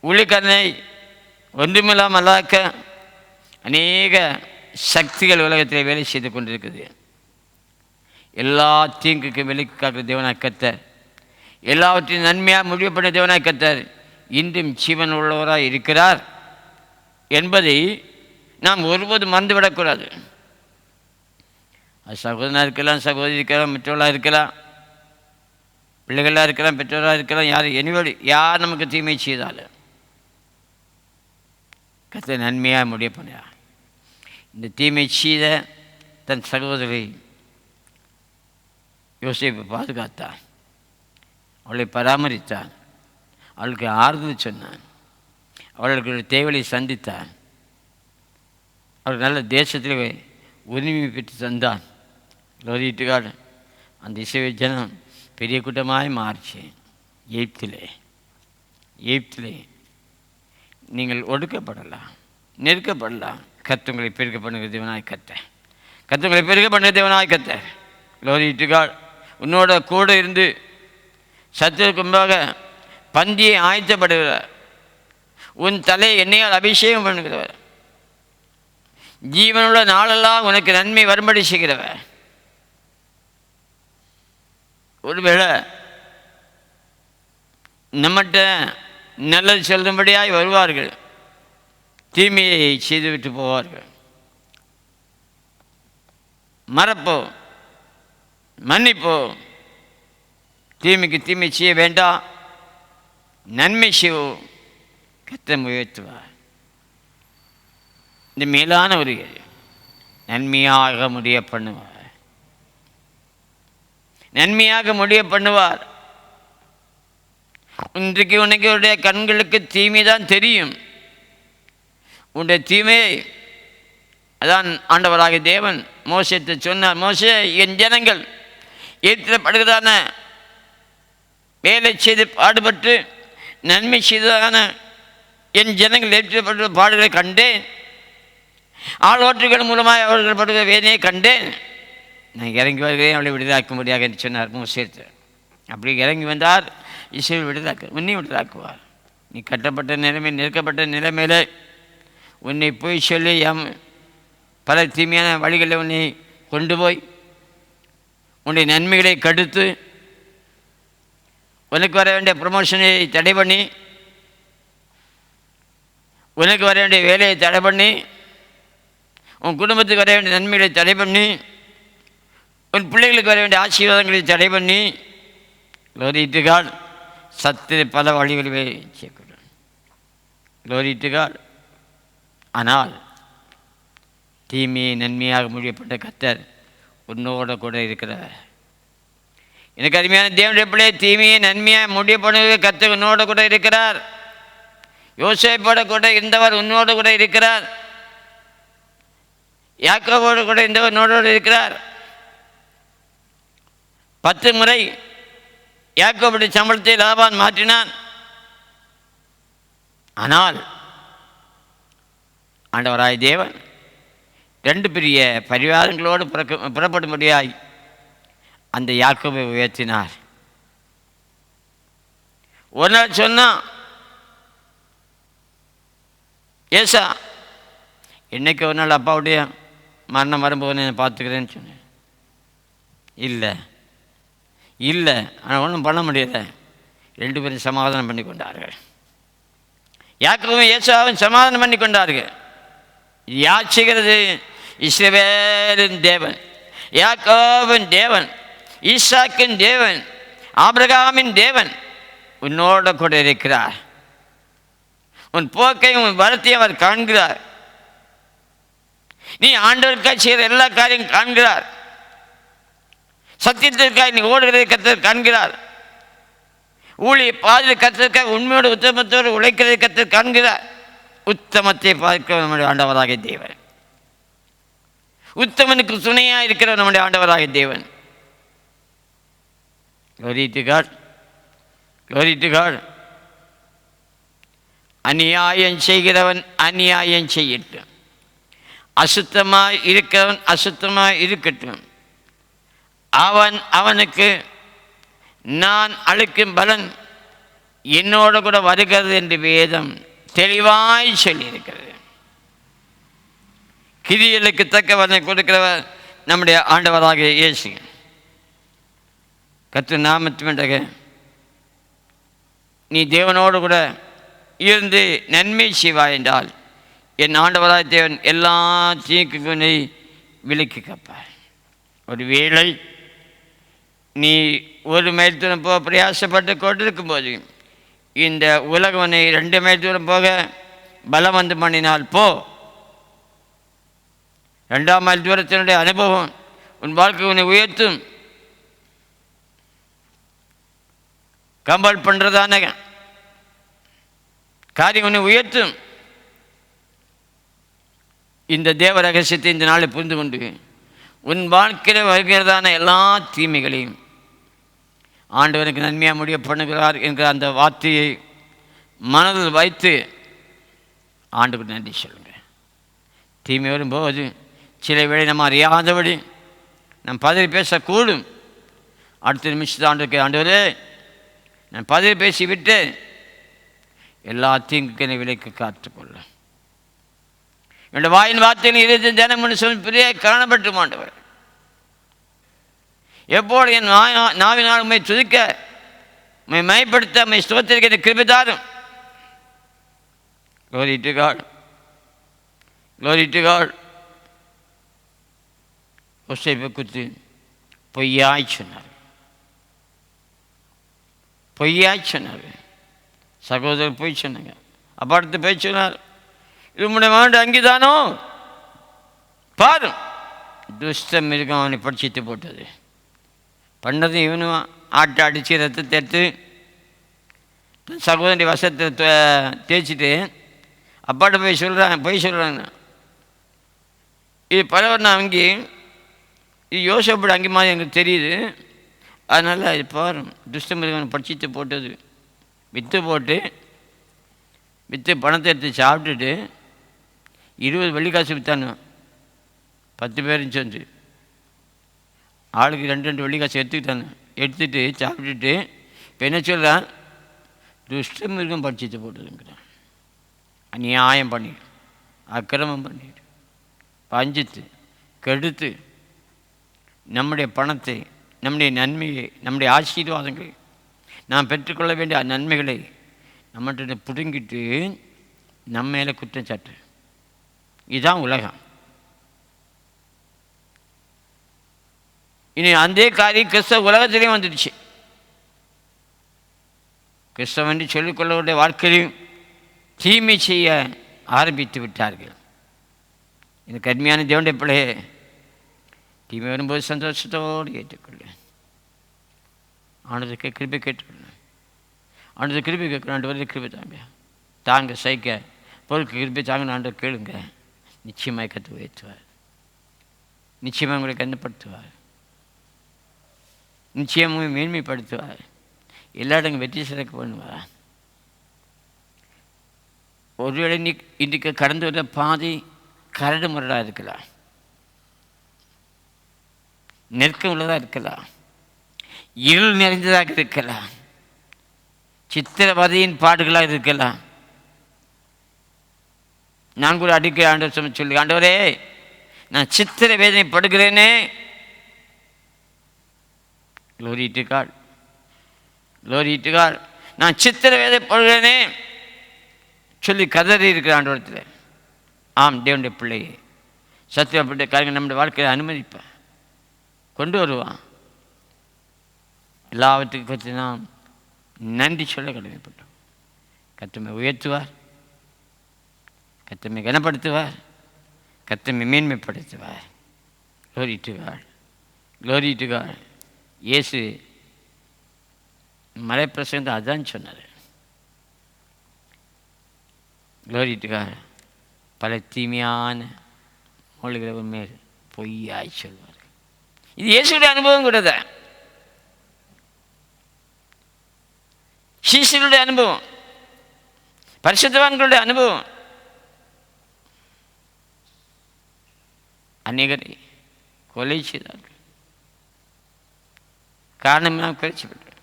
ஊழியக்காரனை ஒன்றுமில்லாமல் அல்லாக்க அநேக சக்திகள் உலகத்தில் வேலை செய்து கொண்டிருக்குது. எல்லா தீங்குக்கு விலக்கி காக்கிற தேவனாய் கர்த்தர், எல்லாவற்றையும் நன்மையாக முடிவு பண்ண தேவனாய் கர்த்தர் இன்றும் ஜீவன் உள்ளவராக இருக்கிறார் என்பதை நாம் ஒருபோதும் மறந்துவிடக்கூடாது. அது சகோதரனாக இருக்கலாம், சகோதரி இருக்கலாம், மற்றவர்களாக இருக்கலாம், பிள்ளைகளாக இருக்கலாம், பெற்றோராக இருக்கலாம், யார் நமக்கு தீமை செய்தாலும் கர்த்தர் நன்மையாக முடிய பண்ணுறார். இந்த தீமை செய்த தன் சகோதரி யோசேப்பை பாதுகாத்தான், அவளை பராமரித்தான், அவளுக்கு ஆறுதல் சொன்னான், அவர்களுக்கு தேவையை சந்தித்தான், அவள் நல்ல தேசத்தில் உரிமை பெற்று தந்தான். Glory to God. அந்த இஸ்ரவேல் ஜனம் பெரிய கூட்டமாய் மாறிச்சு. எகிப்திலே நீங்கள் ஒடுக்கப்படலாம், நெருக்கப்படலாம். கர்த்தங்களை பெருக பண்ணுகிற தேவனாய் கர்த்தர், கர்த்தங்களை பெருக பண்ணுகிற தேவனாய் கர்த்தர். Glory to God. உன்னோட கூட இருந்து சத்துருக்கு முன்பாக பந்தியை ஆயத்தப்படுகிறார், உன் தலை எண்ணெயால் அபிஷேகம் பண்ணுகிறவர், ஜீவனுள்ள நாளெல்லாம் உனக்கு நன்மை வரும்படி செய்கிறவர். ஒருவேளை நம்மகிட்ட நல்லது சொல்லும்படியாய் வருவார்கள், தீமையை செய்துவிட்டு போவார்கள். மறப்போ, மன்னிப்போ, தீமைக்கு தீமை செய்ய வேண்டாம், நன்மை செய்வோம், கர்த்தர் உயர்த்துவார். இந்த மேலான ஒரு நன்மையாக முடிய பண்ணுவார். நன்மையாக முடிய பண்ணுவார். இன்றைக்கு உனக்கு உடைய கண்களுக்கு தீமை தான் தெரியும். உன்னுடைய தீமையை அதான் ஆண்டவராகிய தேவன் மோசேத்தை சொன்னார். மோசே, என் ஜனங்கள் ஏற்றப்படுகிறதான வேலை செய்து பாடுபட்டு நன்மை செய்ததான என் ஜனங்கள் ஏற்றப்பட்ட பாடுகளை கண்டேன். ஆளோற்றுகள் மூலமாக அவர்கள் படுகிற வேதனையை கண்டேன். நான் இறங்கி வருகிறேன், அவளை விடுதலாக்கும்படியாக என்று சொன்னார் மோசேத்து. அப்படி இறங்கி வந்தார். இஸ்ரவேல் விடுதலாக்கு உன்னை விடுதலாக்குவார். நீ கட்டப்பட்ட நிலைமை, நெருக்கப்பட்ட நிலைமையில் உன்னை போய் சொல்லி பல தீமையான வழிகளில் உன்னை கொண்டு போய் உன்னுடைய நன்மைகளை கடுத்து உனக்கு வர வேண்டிய ப்ரமோஷனை தடை பண்ணி, உனக்கு வர வேண்டிய வேலையை தடை பண்ணி, உன் குடும்பத்துக்கு வர வேண்டிய நன்மைகளை தடை பண்ணி, உன் பிள்ளைகளுக்கு வர வேண்டிய ஆசீர்வாதங்களை தடை பண்ணி, லோரிட்டுகால் சத்திர பல வழிகளிலே சேர்க்கிறோம். லோரிட்டுகால். ஆனால் தீமையை நன்மையாக முடியப்பட்ட கர்த்தர் உன்னோட கூட இருக்கிறார். எனக்கு அருமையான தேவனுடைய பிள்ளை, தீமையை நன்மையாக முடியப்படுகிற கர்த்தர் உன்னோட கூட இருக்கிறார். யோசேப்போட கூட இருந்தவர் உன்னோடு கூட இருக்கிறார். யாக்கோபோடு கூட இருந்தவர் உன்னோடு இருக்கிறார். 10 முறை யாக்கோபுடைய சம்பளத்தை லாபான் மாற்றினான். ஆனால் ஆண்டவராய் தேவன் 2 பெரிய பரிவாரங்களோடு புறப்படும்படியாய் அந்த யாக்கோபை உயர்த்தினார். ஒரு நாள் சொன்னான், ஏசா, என்னைக்கு ஒரு நாள் அப்பாவுடைய மரணம் வரும்போது நான் பார்த்துக்கிறேன்னு சொன்னேன். இல்லை ஆனால் ஒன்றும் பண்ண முடியல. 2 பேரும் சமாதானம் பண்ணி கொண்டார்கள். யாக்கோபும் ஏசாவும் சமாதானம் பண்ணி கொண்டார்கள். யார் செய்கிறது? இஸ்ரவேலின் தேவன், யாக்கோபின் தேவன், ஈசாக்கின் தேவன், ஆபிரகாமின் தேவன் உன்னோட கூட இருக்கிறார். உன் போக்கையும் உன் பலத்தையும் அவர் காண்கிறார். நீ ஆண்டவருக்காக செய்கிற எல்லா காரியம் காண்கிறார். சத்தியத்திற்காக நீ ஓடுகிறதை கர்த்தர் காண்கிறார். ஊழிய பாதையில் கர்த்தருக்காக உண்மையோடு உத்தமத்தோடு உழைக்கிறதை கர்த்தர் காண்கிறார். உத்தமத்தை பார்க்கிற நம்முடைய ஆண்டவராகிய தேவன், உத்தமனுக்கு துணையாக இருக்கிற நம்முடைய ஆண்டவராகிய தேவன். Glory to God. Glory to God. அநியாயம் செய்கிறவன் அநியாயம் செய்யட்டும், அசுத்தமாய் இருக்கிறவன் அசுத்தமாய் இருக்கட்டும், அவனுக்கு நான் அளிக்கும் பலன் என்னோட கூட வருகிறது என்று வேதம் தெளிவாய் சொல்லியிருக்கிறது. கிரியைகளுக்கு தக்க பலனை கொடுக்கிறவர் நம்முடைய ஆண்டவராகிய இயேசு. கர்த்தர் நாமத்துமென்றாக நீ தேவனோடு கூட இருந்து நன்மை செய்வாய் என்றால் என் ஆண்டவராய் தேவன் எல்லா தீங்குகளை விலக்கி காப்பார். ஒரு வேளை நீ ஒரு மைல் தூரம் போக பிரயாசப்பட்டு கொண்டிருக்கும் போது இந்த உலகம் உன்னை 2 மைல் தூரம் போக பலம் வந்து பண்ணினால் போ. 2ஆம் மைல் தூரத்தினுடைய அனுபவம் உன் வாழ்க்கை உன்னை உயர்த்தும். கம்பல் பண்ணுறதான காரியம் உன்னை உயர்த்தும். இந்த தேவ ரகசியத்தை இந்த நாளை புரிந்து கொண்டு உன் வாழ்க்கையில் வருகிறதான எல்லா தீமைகளையும் ஆண்டவனுக்கு நன்மையாக முடிய பண்ணுகிறார் என்கிற அந்த வார்த்தையை மனதில் வைத்து ஆண்டுக்கு நன்றி சொல்லுங்கள். தீமை வரும்போது சில வேளை நம்ம அறியாதபடி நம் பதவி பேசக்கூடும். அடுத்த நிமிஷத்து ஆண்டுக்கு ஆண்டவரே நான் பதவி பேசிவிட்டு எல்லா தீங்குக்கு விலைக்கு காத்துக்கொள்ள என்னுடைய வாயின் வார்த்தையில் 20 தினம் மனுஷன் பெரிய காணப்பட்டு மாண்டவர். எப்போது என் நாவினால் உண்மை துதிக்க உண்மை மயப்படுத்த உண்மை ஸ்தோத்திரிக்க கிருபை தாரும். Glory to God. Glory to God. யோசேப்பை குறித்து பொய்யாய் சொன்னார். சகோதரர் போய் சொன்னாங்க. அப்பா அடுத்து போய் சொன்னார், இது உன்னுடைய மகன் அங்கேதானோ பாரு. துஷ்ட மிருகம் அவனை படிச்சிட்டு போட்டது. பண்ணதும் இவனும் ஆட்டை அடித்து ரத்தத்தை எடுத்து சகோதரி வசத்தை தேய்ச்சிட்டு அப்பாட்ட போய் சொல்கிறாங்க. இது பரவாயில்ல, அங்கே இது யோசப்பட அங்கே மாதிரி எனக்கு தெரியுது. அதனால் இது பாரு, துஷ்டமிருகன் பட்சித்து போட்டது விற்று பணத்தை எடுத்து சாப்பிட்டுட்டு 20 வெள்ளிக்காசு விற்றானு. 10 பேரும் சேர்ந்து ஆளுக்கு 2 வெள்ளிக்காசு எடுத்துட்டு சாப்பிட்டுட்டு இப்போ என்ன சொல்கிறான், துஷ்டமிருகம் பட்சித்து போட்டதுங்கிறான். அநியாயம் பண்ணிடு, அக்கிரமம் பண்ணிடு, பஞ்சித்து கெடுத்து நம்முடைய பணத்தை, நம்முடைய நன்மையை, நம்முடைய ஆசீர்வாதங்களை, நாம் பெற்றுக்கொள்ள வேண்டிய நன்மைகளை நம்மகிட்ட பிடுங்கிட்டு நம்ம மேலே குற்றச்சாட்டு. இதுதான் உலகம். இனி அந்த காரியம் கிறிஸ்தவ உலகத்திலையும் வந்துடுச்சு. கிறிஸ்தவன் சொல்லிக்கொள்ளவுடைய வாழ்க்கையிலையும் தீமை செய்ய ஆரம்பித்து விட்டார்கள். இந்த கடுமையான தேவனுடைய பிள்ளையே, தீமை வரும்போது சந்தோஷத்தோடு ஏற்றுக்கொள்ள, ஆனதுக்கு கிருபை கேட்டுக்கொள்ள, ஆனது கிருபை கேட்கணும். 2 வருடம் கிருபை தாங்க சைக்க பொருளுக்கு கிருபை தாங்க 2 கேளுங்க. நிச்சயமாக கற்று உயர்த்துவார், நிச்சயமாக உங்களை கண்டுபடுத்துவார், நிச்சயமாக மேன்மைப்படுத்துவார், எல்லா இடங்களும் வெற்றி சிறக்க பண்ணுவார். ஒருவேளை இன்றைக்கு கடந்து வர பாதை கரடு முரடாக இருக்கலாம், நெருக்கம் உள்ளதாக இருக்கலாம், இருள் நிறைந்ததாக இருக்கலாம், சித்திரவதையின் பாடுகளாக இருக்கலாம். நான் கூட அடிக்க ஆண்டவர் சொல்லி, ஆண்டவரே நான் சித்திர வேதனை படுகிறேனே, glory to God, glory to God, நான் சித்திர வேதனை படுகிறேனே சொல்லி கதறி இருக்கிற ஆண்டவரத்தில். ஆம், தேவனுடைய பிள்ளையை சத்தியப்பட்ட காரியங்கள் நம்முடைய வாழ்க்கையில் அனுமதிப்பேன், கொண்டு வருவான். எல்லாவற்றுக்கும் பற்றி நாம் நன்றி சொல்ல கடமைப்பட்டோம். கர்த்தரை உயர்த்துவார், கர்த்தரை கனப்படுத்துவார், கர்த்தரை மேன்மைப்படுத்துவார். glory to God, glory to God. இயேசு மலை பிரசங்கத்தை அதான் சொன்னார். glory to God. பல தீமையான மொழிகளை மேல் பொய்யாய் சொல்வார்கள். இது இயேசுடைய அனுபவம் கூட தான், சீஷர்களுடைய அனுபவம், பரிசுத்தவான்களுடைய அனுபவம். அநேகரை கொலை செய்தார்கள், காரணமாக கழிச்சுப்பட்டார்கள்.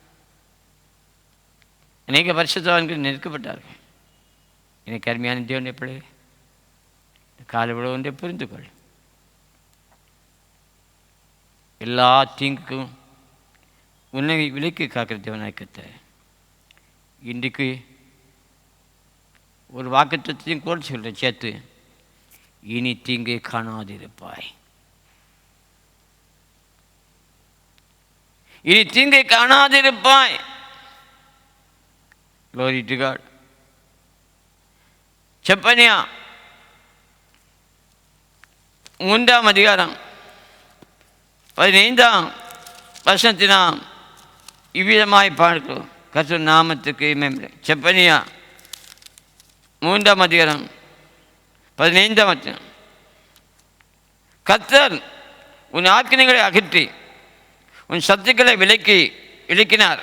அநேக பரிசுத்தவான்கள் நெருக்கப்பட்டார்கள். எனக்கு அருமையான தேவனுடைய பிள்ளையே, காலை விட ஒன்றை புரிந்து கொள். எல்லா தீங்குக்கும் உன்னை விலைக்கு காக்கிற தேவனாய் கர்த்தர் இன்றைக்கு ஒரு வாக்குத்தத்தத்தையும் கூட சொல்கிறேன் சேர்த்து, இனி தீங்கை காணாதிருப்பாய், இனி தீங்கை காணாதிருப்பாய். glory to God. செப்பனியா 3ஆம் அதிகாரம் 15ஆம் வசனத்தினாம் இவ்விதமாய் பார்க்கிறோம். கர்த்தர் நாமத்துக்கு மேம்பட. செப்பனியா 3ஆம் அதிகாரம் 15ஆம் வசனம். கர்த்தர் உன் ஆக்கினைகளை அகற்றி உன் சத்துக்களை விலக்கினார்.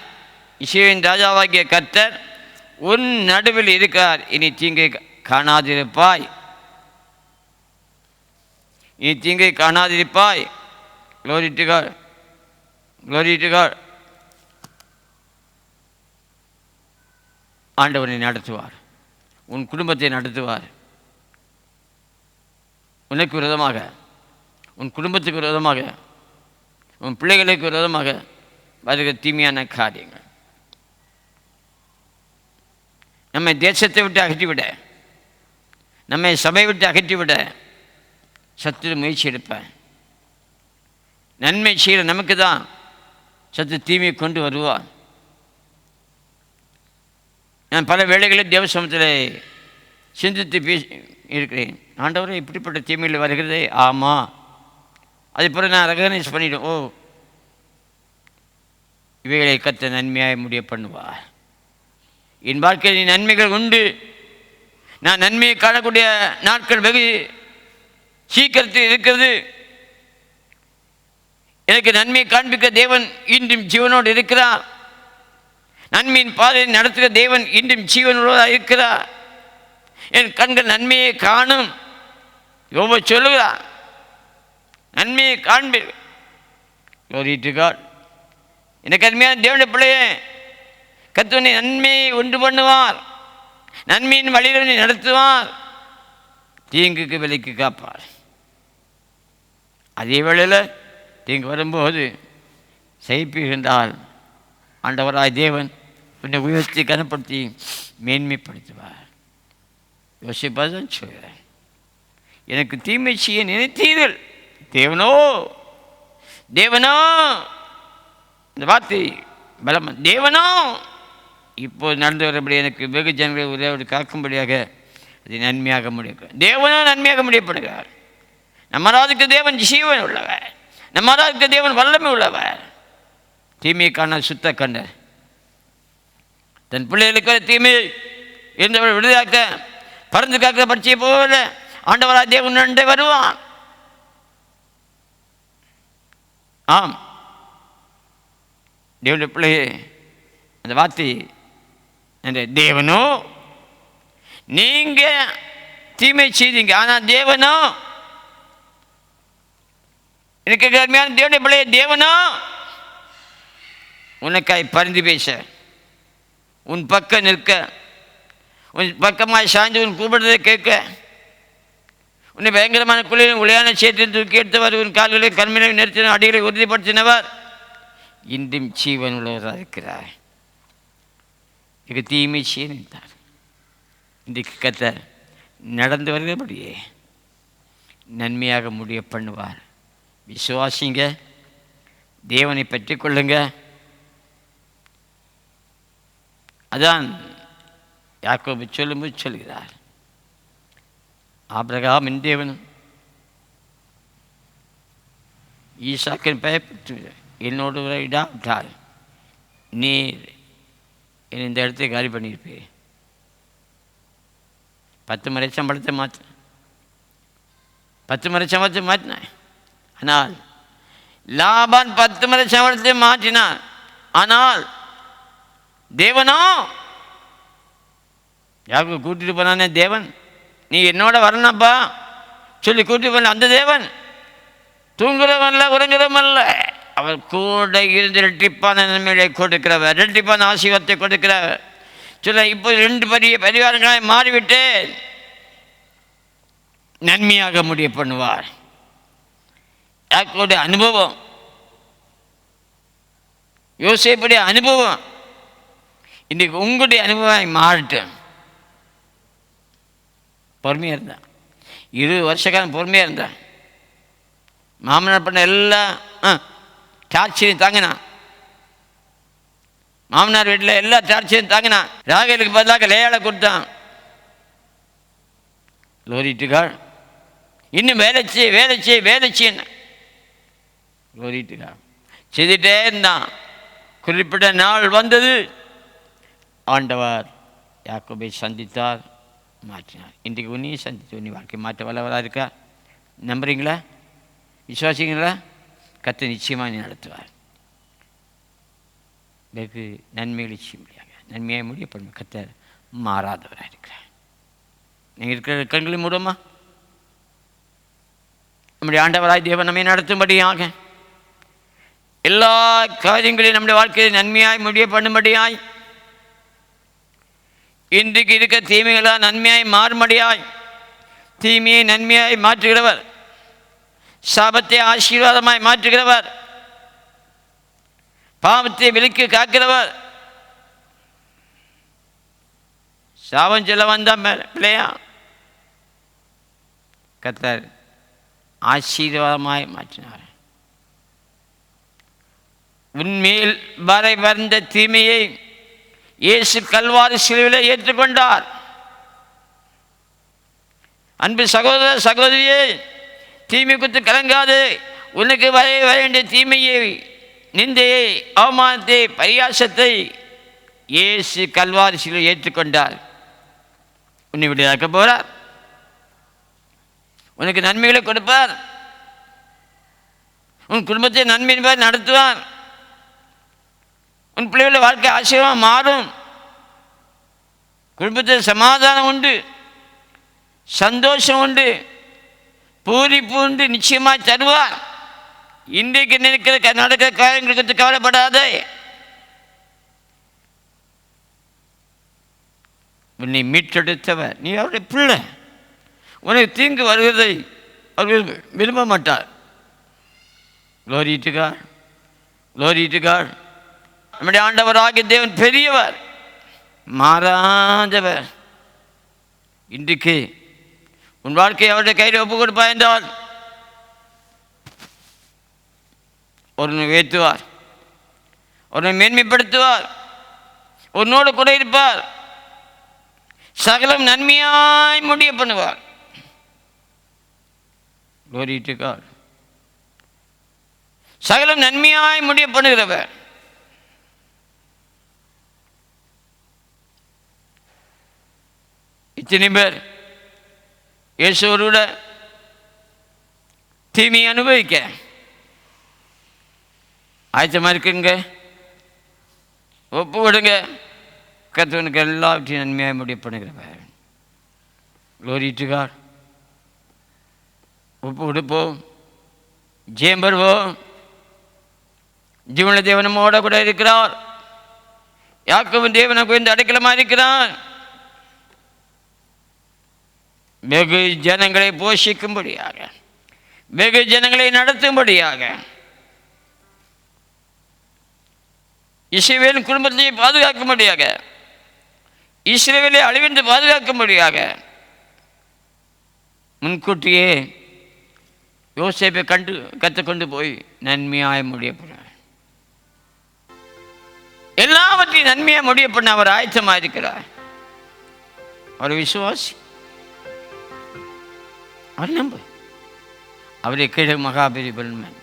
இஸ்ரவேலின் ராஜாவாகிய கர்த்தர் உன் நடுவில் இருக்கார், இனி தீங்கை காணாதிருப்பாய், இனி தீங்கை காணாதிருப்பாய். glory to God, glory to God. ஆண்டவனை நடத்துவார், உன் குடும்பத்தை நடத்துவார். உனக்கு விரோதமாக, உன் குடும்பத்துக்கு விரோதமாக, உன் பிள்ளைகளுக்கு விரோதமாக வருகிற தீமையான காரியங்கள் நம்மை தேசத்தை விட்டு அகற்றிவிட, நம்மை சபை விட்டு அகற்றிவிட சத்துரு முயற்சி எடுப்பேன். நன்மை செய்கிற நமக்கு தான் சத்து தீமையை கொண்டு வருவான். நான் பல வேளைகளில் தேவசமத்தில் சிந்தித்து இருக்கிறேன். ஆண்டவரே இப்படிப்பட்ட தீமையில் வருகிறதே, ஆமாம். அது பிறகு நான் ரெகனைஸ் பண்ணிவிடும். ஓ, இவைகளை கர்த்தர் நன்மையாய் முடிய பண்ணுவார். என் வாழ்க்கையில் நன்மைகள் உண்டு. நான் நன்மையை காணக்கூடிய நாட்கள் வெகு சீக்கிரத்தில் இருக்கிறது. எனக்கு நன்மையை காண்பிக்க தேவன் இன்றும் ஜீவனோடு இருக்கிறார். நன்மையின் பாதையை நடத்துகிற தேவன் இன்றும் ஜீவனோடு இருக்கிறார். என் கண்கள் நன்மையை காணும். யோபு சொல்லுகிறார், நன்மையை காண்பீர்கள். Glory to God. எனக்கு அருமையான தேவனுடைய பிள்ளையே, கர்த்தர் நன்மையை உண்டு பண்ணுவார். நன்மையின் வழியில் நடத்துவார். தீங்குக்கு விலைக்கு காப்பார். அதே வேளையில் தீங்கு வரும்போது சகிப்புகின்றால் ஆண்டவராய் தேவன் உன்னை உயர்த்தி கனப்படுத்தி மேன்மைப்படுத்துவார். யோசிப்பதான் சொல்கிறேன். எனக்கு தீமை செய்ய நினைத்தீர்கள், தேவனோ தேவனோ, இந்த வார்த்தை பலம், தேவனோ இப்போது நடந்து வரபடி எனக்கு வெகு ஜனங்களை உதவி காக்கும்படியாக அதை நன்மையாக முடியும். தேவனோ நன்மையாக முடியப்படுகிறார். நம்ம ஆராதிக்க தேவன் ஜீவன் உள்ளவர். நம்ம ஆராதிக்க தேவன் வல்லமை உள்ளவர். தீமையை காண சுத்த கண்டர். தன் பிள்ளைகளுக்கு தீமையை இருந்தவரை விடுதலாக்க பறந்து காக்கிற பட்சியை போல ஆண்டவராக தேவன் நன்றி வருவான். ஆம், தேவனுடைய பிள்ளையே, அந்த வார்த்தை அந்த தேவனோ நீங்க தீமை செய்தீங்க, ஆனால் தேவனோ, எனக்கு அருமையான தேவனுடைய பிள்ளையே, தேவனோ உனக்காய் பரிந்து பேச, உன் பக்கம் நிற்க, உன் பக்கமாய் சாய்ந்து உன் கூப்பிடுறதை கேட்க, உன்னை பயங்கரமான குளிரின் உளையான சேற்றில் தூக்கி எடுத்தவர், உன் கால்களை கண்மனை நிறுத்தின, அடிகளை உறுதிப்படுத்தினவர் இன்றும் ஜீவன் உள்ளவராக இருக்கிறார். எனக்கு தீமை செய்ய நினைத்தார். இன்றைக்கு கர்த்தர் நடந்து வருகிறபடியே நன்மையாக முடிய பண்ணுவார். விசுவாசிங்க, தேவனை பற்றி கொள்ளுங்க. அதான் யாக்கோபு சொல்லும்போது சொல்கிறார், ஆபிரகாமின் தேவனும் ஈசாக்கின் பயப்பட்டு என்னோடு இடாவிட்டால் நீர் இந்த இடத்தை காலி பண்ணியிருப்பே. 10 முறை சம்பளத்தை மாற்றினேன், 10 முறை சம்பளத்தை மாற்றினேன். ஆனால் லாபான் 10 முறை சம்பளத்தை மாற்றினான். ஆனால் தேவனோ யாருக்கு கூட்டிட்டு போனானே தேவன், நீ என்னோட வரணும்ப்பா சொல்லி கூட்டிட்டு போன அந்த தேவன் தூங்குறவன்ல உறங்குறவன்ல, அவர் கூட இருந்து இரட்டிப்பான நன்மையை கொடுக்கிறவர், இரட்டிப்பான ஆசீர்வாதத்தை கொடுக்கிறவர். சொல்ல இப்போ 2 பெரிய பரிவாரங்களாய் மாறிவிட்டு நன்மையாக முடிய பண்ணுவார். யாக்கோடைய அனுபவம், யோசேப்புடைய அனுபவம் இன்றைக்கு உங்களுடைய அனுபவம் மாறட்டும். பொறுமையாக இருந்தேன், 20 வருஷ காலம் பொறுமையாக இருந்தேன். மாமனார் பண்ண எல்லாம் டார்ச்சரையும் தாங்கினான். மாமனார் வீட்டில் எல்லா டார்ச்சரையும் தாங்கினான். ராகேலுக்கு பதிலாக லேயாளை கொடுத்தான். லோரிட்டுக்காள் இன்னும் வேலை செய்ய லோரிட்டுக்காள் செய்துட்டே இருந்தான். குறிப்பிட்ட நாள் வந்தது, ஆண்டவர் யாக்கோபை சந்தித்தார், மாற்றினார். இன்றைக்கு உன்னையும் சந்தித்து உன்னை வாழ்க்கை மாற்ற வல்லவராக இருக்கா? நம்புறீங்களா? விசுவாசிங்களா? கர்த்தர் நிச்சயமாக நீ நடத்துவார். வெகு நன்மைகளை செய்யும்படியாக நன்மையாக முடிய பண்ணும் கர்த்தர் மாறாதவராக இருக்கிறார். நீங்கள் இருக்கிற கண்களை மூடுமா? நம்முடைய ஆண்டவராய் தேவன் நம்மை நடத்தும்படியாக எல்லா காரியங்களையும் நம்முடைய வாழ்க்கையை நன்மையாய் முடிய பண்ணும்படியாய், இன்றைக்கு இருக்க தீமைகளால் நன்மையாய் மாறும்படியாய், தீமையை நன்மையாய் மாற்றுகிறவர், சாபத்தை ஆசீர்வாதமாய் மாற்றுகிறவர், பாவத்தை விலக்கி காக்கிறவர். சாபம் சொல்ல வந்தான் பிள்ளையா, கர்த்தர் ஆசீர்வாதமாய் மாற்றினார். உன்மேல் வரை வந்த தீமையை இயேசு கல்வாரி சிலுவையில் ஏற்றுக்கொண்டார். அன்பு சகோதர சகோதரியே, தீமை குறித்து கலங்காது. உனக்கு வர வேண்டிய தீமையை நிந்தையை, அவமானத்தை, பரியாசத்தை இயேசு கல்வாரி சிலுவையில் ஏற்றுக்கொண்டார். உன்னை விடுதலையாக்க போகிறார். உனக்கு நன்மைகளை கொடுப்பார். உன் குடும்பத்தை நன்மையின் நடத்துவார். உன் பிள்ளைகள வாழ்க்கை ஆசீர்வாதம் மாறும். குடும்பத்தில் சமாதானம் உண்டு, சந்தோஷம் உண்டு, பூரிப்பு உண்டு, நிச்சயமாக தருவார். இன்றைக்கு நினைக்கிற நடக்கிற காரியங்களுக்கு கவலைப்படாதே. உன்னை மீட்டெடுத்தவர், நீ அவருடைய பிள்ளை. உனக்கு தீங்கு வருவதை அவர் விரும்ப மாட்டார். Glory to God. Glory to God. நம்முடைய ஆண்டவராகிய தேவன் பெரியவர், மாறாதவர். இன்றைக்கு உன் வாழ்க்கையை அவருடைய கையில் ஒப்பு கொடுப்பாய் என்றால் ஒருவனை உயர்த்துவார், ஒருவனை மேன்மைப்படுத்துவார், உன்னோடு கூட இருப்பார், சகலம் நன்மையாய் முடிய பண்ணுவார். Glory to God. சகலம் நன்மையாய் முடிய பண்ணுகிறவர். இத்தனை பேர் இயேசுவோட தீமையை அனுபவிக்க ஆயத்தமாக இருக்குங்க. ஒப்பு கொடுங்க. கர்த்தவனுக்கு எல்லாவற்றையும் நன்மையாக முடிய பண்ணுகிறவர். Glory to God. ஒப்பு கொடுப்போம், ஜெயம் பெறுவோம். ஜீவன தேவனமோட கூட இருக்கிறார். யாக்கோபு தேவனுக்கு இந்த அடைக்கலமாக இருக்கிறார். வெகு ஜனங்களை போஷிக்கும்படியாக, வெகு ஜனங்களை நடத்தும்படியாக, இஸ்ரவேலின் குடும்பத்தை பாதுகாக்கும்படியாக, இஸ்ரவேலை அழிவின்றி பாதுகாக்கும்படியாக முன்கூட்டியே யோசேப்பை கற்றுக்கொண்டு போய் நன்மையாய் முடிய பண்ண, எல்லாவற்றையும் நன்மையாக முடிய பண்ண அவர் ஆயத்தமாக இருக்கிறார். அவர் விசுவாசி, அவர் நம்பு. அவரை கீழே மகாபெரிய பலன்.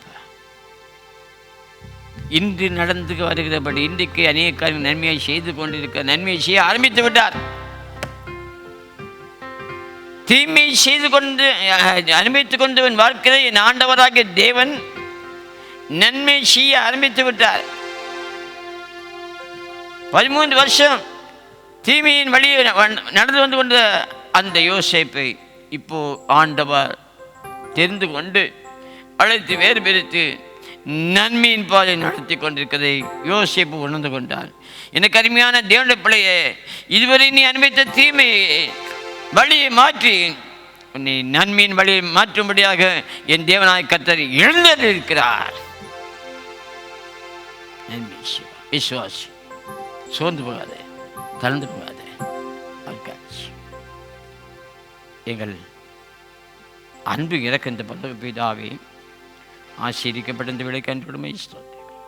இன்று நடந்து வருகிறபடி இன்றைக்கு அநேக காரியங்கள் நன்மையை செய்து கொண்டிருக்க, நன்மையை செய்ய ஆரம்பித்து விட்டார். தீமை செய்து கொண்டு அனுபவித்துக் கொண்டவன் வாழ்க்கையை என் ஆண்டவராகிய தேவன் நன்மை செய்ய ஆரம்பித்து விட்டார். 13 வருஷம் தீமையின் வழியை நடந்து வந்து கொண்ட அந்த யோசேப்பை இப்போ ஆண்டவர் தெரிந்து கொண்டு அழைத்து வேறு பிரித்து நன்மையின் பாதை நடத்தி கொண்டிருக்கிறதை யோசேப்பு உணர்ந்து கொண்டார். எனக்கு அருமையான தேவனுடைய பிள்ளையே, இதுவரை நீ அனுபவித்த தீமையை வழியை மாற்றி உன்னை நன்மையின் வழியை மாற்றும்படியாக என் தேவனாய் கர்த்தர் எழுந்திருக்கிறார். விசுவாசி, சோர்ந்து போகாதே, தளர்ந்து போகாதே. எங்கள் அன்பு இறக்க இந்த பல்லவ பிதாவே, ஆசீர்வதிக்கப்பட்ட இந்த விலைக்கு அன்புடுமை ஸ்தோத்திரிக்கிறோம்.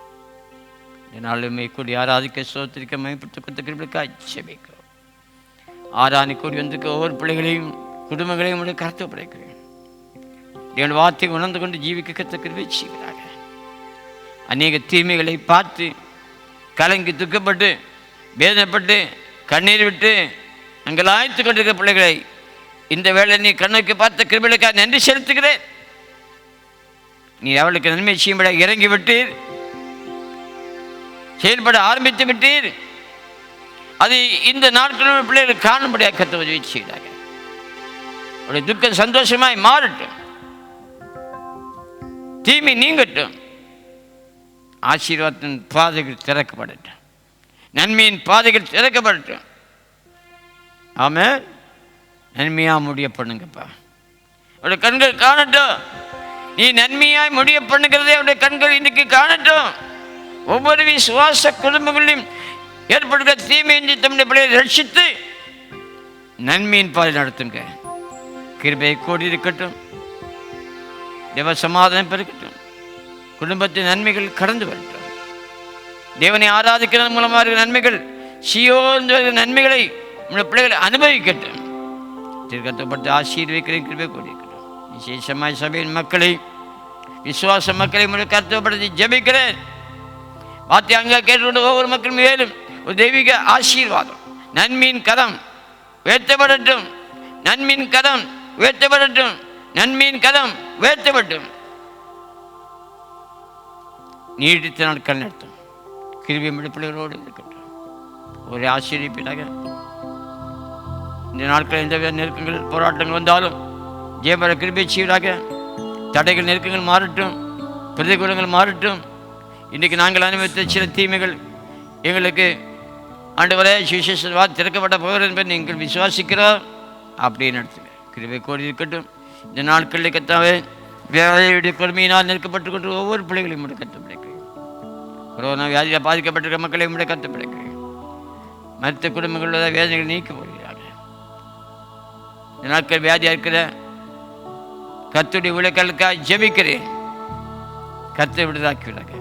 என்னாலுமே கூடி ஆராதிக்க ஸ்தோத்திரிக்க மயப்பட்டு கொடுத்துக்கிறவர்களுக்காக ஜெபிக்கிறோம். ஆராணி கூடி வந்திருக்க ஒவ்வொரு பிள்ளைகளையும் குடும்பங்களையும் உடைய கருத்து படைக்கிறேன். என் வார்த்தை உணர்ந்து கொண்டு ஜீவிக்க கற்றுக்கிறவை செய்கிறாங்க. அநேக தீமைகளை பார்த்து கலங்கி துக்கப்பட்டு வேதனைப்பட்டு கண்ணீர் விட்டு அங்கலாய்த்து கொண்டிருக்கிற பிள்ளைகளை இந்த வேளை நீ கண்ணுக்கு பார்த்த கிருபைகளுக்காக நன்றி செலுத்துகிறேன். நீ அவளுக்கு நன்மை செய்யும்பட இறங்கி விட்டீர், செயல்பட ஆரம்பித்து விட்டீர். அது இந்த நாட்களும் பிள்ளைகள் காணும்படியாக கத்த உதவி செய்கிறார்கள். அவருடைய துக்கம் சந்தோஷமாய் மாறட்டும், தீமை நீங்கட்டும், ஆசீர்வாதத்தின் பாதைகள் திறக்கப்படட்டும், நன்மையின் பாதைகள் திறக்கப்படட்டும். ஆமென். நன்மையாக முடிய பண்ணுங்கப்பா. அவருடைய கண்கள் காணட்டும். நீ நன்மையாய் முடிய பண்ணுகிறதே அவருடைய கண்கள் இன்றைக்கு காணட்டும். ஒவ்வொரு விசுவாச குடும்பங்களிலும் ஏற்படுகிற தீமையின்றி தம்முடைய பிள்ளையை ரட்சித்து நன்மையின் பாதை நடத்துங்க. கிருபை கூடி இருக்கட்டும், தேவ சமாதானம் பெருக்கட்டும், குடும்பத்தின் நன்மைகள் கடந்து வரட்டும். தேவனை ஆராதிக்கிறது மூலமாக நன்மைகள், சீயோன் நன்மைகளை நம்முடைய பிள்ளைகளை அனுபவிக்கட்டும். திருக்கத்தப்பட்டு ஆசீர்வதிக்கிற கிருபை கூடி இருக்கட்டும். விசேஷமாய் சபையின் மக்களை, விசுவாச மக்களை கருத்துப்படுத்தி ஜெபிக்கிறேன். வார்த்தை அங்கே கேட்டுக்கொண்டு ஒவ்வொரு மக்கள் மேலும் ஒரு தெய்வீக ஆசீர்வாதம், நன்மையின் கரம் உயர்த்தப்படட்டும், நன்மையின் கரம் உயர்த்தப்படட்டும், நன்மையின் கரம் உயர்த்தப்பட்டும். நீடித்த நாட்கள் நடத்தும் கிருபை பிள்ளைகளோடு இருக்கட்டும். ஒரு ஆசீர்வதிப்பீராக. இந்த நாட்கள் எந்த வித நெருக்கங்கள் போராட்டங்கள் வந்தாலும் ஜெயபர கிருபை செய்வீராக. தடைகள் நெருக்கங்கள் மாறட்டும், பிரதிகூலங்கள் மாறட்டும். இன்றைக்கு நாங்கள் அனுபவித்த சில தீமைகள் எங்களுக்கு ஆண்டவரே சுவிசேஷ திறக்கப்பட்ட போகிறது என்பதை நீங்கள் விசுவாசிக்கிறோம். அப்படியே நடத்துங்க. கிருபை கோடி இருக்கட்டும். இந்த நாட்களில் கத்தாவே வேலையுடைய கொடுமையினால் நெருக்கப்பட்டு கொண்டு ஒவ்வொரு பிள்ளைகளையும் முடி கற்று பிடிக்கிறேன். கொரோனா வியாதியில் பாதிக்கப்பட்டிருக்கிற மக்களை முடி கற்று பிடிக்கிறேன். மருத்துவ குடும்பங்களோட வேதனைகள் நீக்க போகிறாங்க. இந்த நாட்கள் வியாதியாக இருக்கிற கர்த்தருடைய ஊழியர்களுக்காக ஜெபிக்கிறேன். கர்த்தரை விடுதலாக்குவீராக.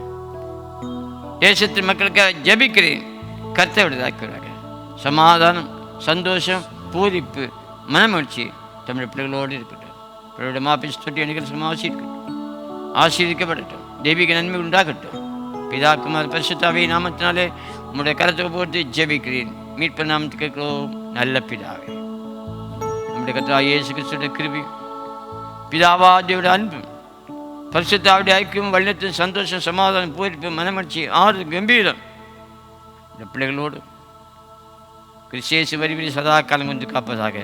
தேசத்தின் மக்களுக்காக ஜெபிக்கிறேன். கர்த்தரை விடுதலாக்குவீராக. சமாதானம், சந்தோஷம், பூரிப்பு, மனமகிழ்ச்சி தமிழ் பிள்ளைகளோடு இருக்கட்டும். பிள்ளையோட மாப்பிச்சு தொட்டி அணிகள் ஆசீர்வதிக்கப்படட்டும். தெய்வீக நன்மை உண்டாகட்டும். பிதா குமார் பரிசுத்தாவே நாமத்தினாலே உங்களுடைய கரத்தை போட்டு ஜெபிக்கிறேன். மீட்பு நாமத்து கேட்கிறோம் நல்ல பிதாவே. நம்முடைய கர்த்தராகிய இயேசு கிறிஸ்துவின் கிருபை, பிதாவாதியோட அன்பு, பரிசுத்தாவுடைய ஐக்கியம், வல்லத்தின் சந்தோஷம், சமாதானம், பூரிப்பு, மனமகிழ்ச்சி, ஆறு கம்பீரம் இந்த பிள்ளைகளோடு கிறிஸ்தேசு வரிவில் சதா காலம் கொண்டு காப்பதாக.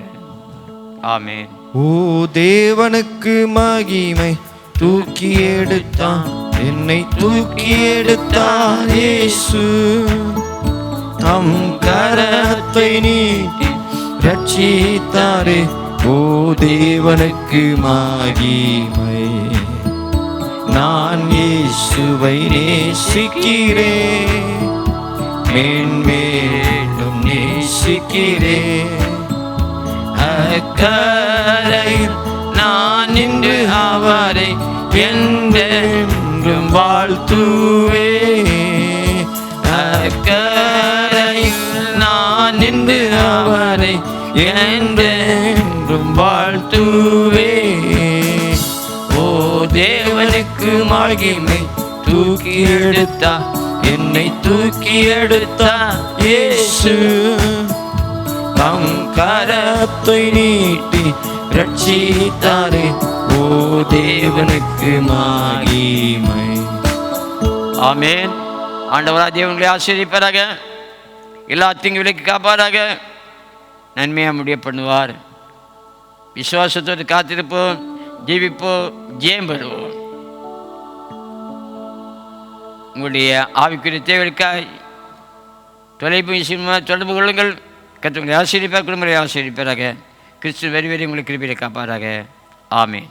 ஆமென். ஓ தேவனுக்கு மகிமை, தூக்கி எடுத்தான் என்னை, தூக்கி எடுத்தான் இயேசு. தம் கரத்தை நீட்டி ரட்சித்தாரே. ஓ தேவனுக்கு மகிமை. நான் இயேசுவை நேசிக்கிறேன், மேன்மேலும் நேசிக்கிறேன். அக்கரையில் நான் நின்று அவரை என்றென்றும் வாழ்த்துவேன். அக்கரையில் நான் நின்று அவரை என்றென்றும் வாழ்த்துவேன். ஓ தேவனுக்கு மகிமை, தூக்கி எடுத்தா என்னை, தூக்கி எடுத்தா இயேசு. தம் கரத்தை நீட்டி ரட்சித்தாரே. ஓ தேவனுக்கு மகிமை. ஆமென். ஆண்டவராக தேவன்களை ஆசீர்வதிப்பாராக. எல்லா தீங்கு விலக்கி காப்பாராக. நன்மையாக முடிய பண்ணுவார். விசுவாசத்தோடு காத்திருப்போம், ஜீவிப்போம், ஜெயம் பெறுவோம். உங்களுடைய ஆவிக்குரிய தேவைகளுக்காக தொலைபேசி தொடர்பு கொள்ளுங்கள். கர்த்தர் உங்களை ஆசீர்வதிப்பார், குடும்பங்களை ஆசீர்வதிப்பாராக. கிறிஸ்து வரி உங்களை கிருபையை காப்பாராக. ஆமென்.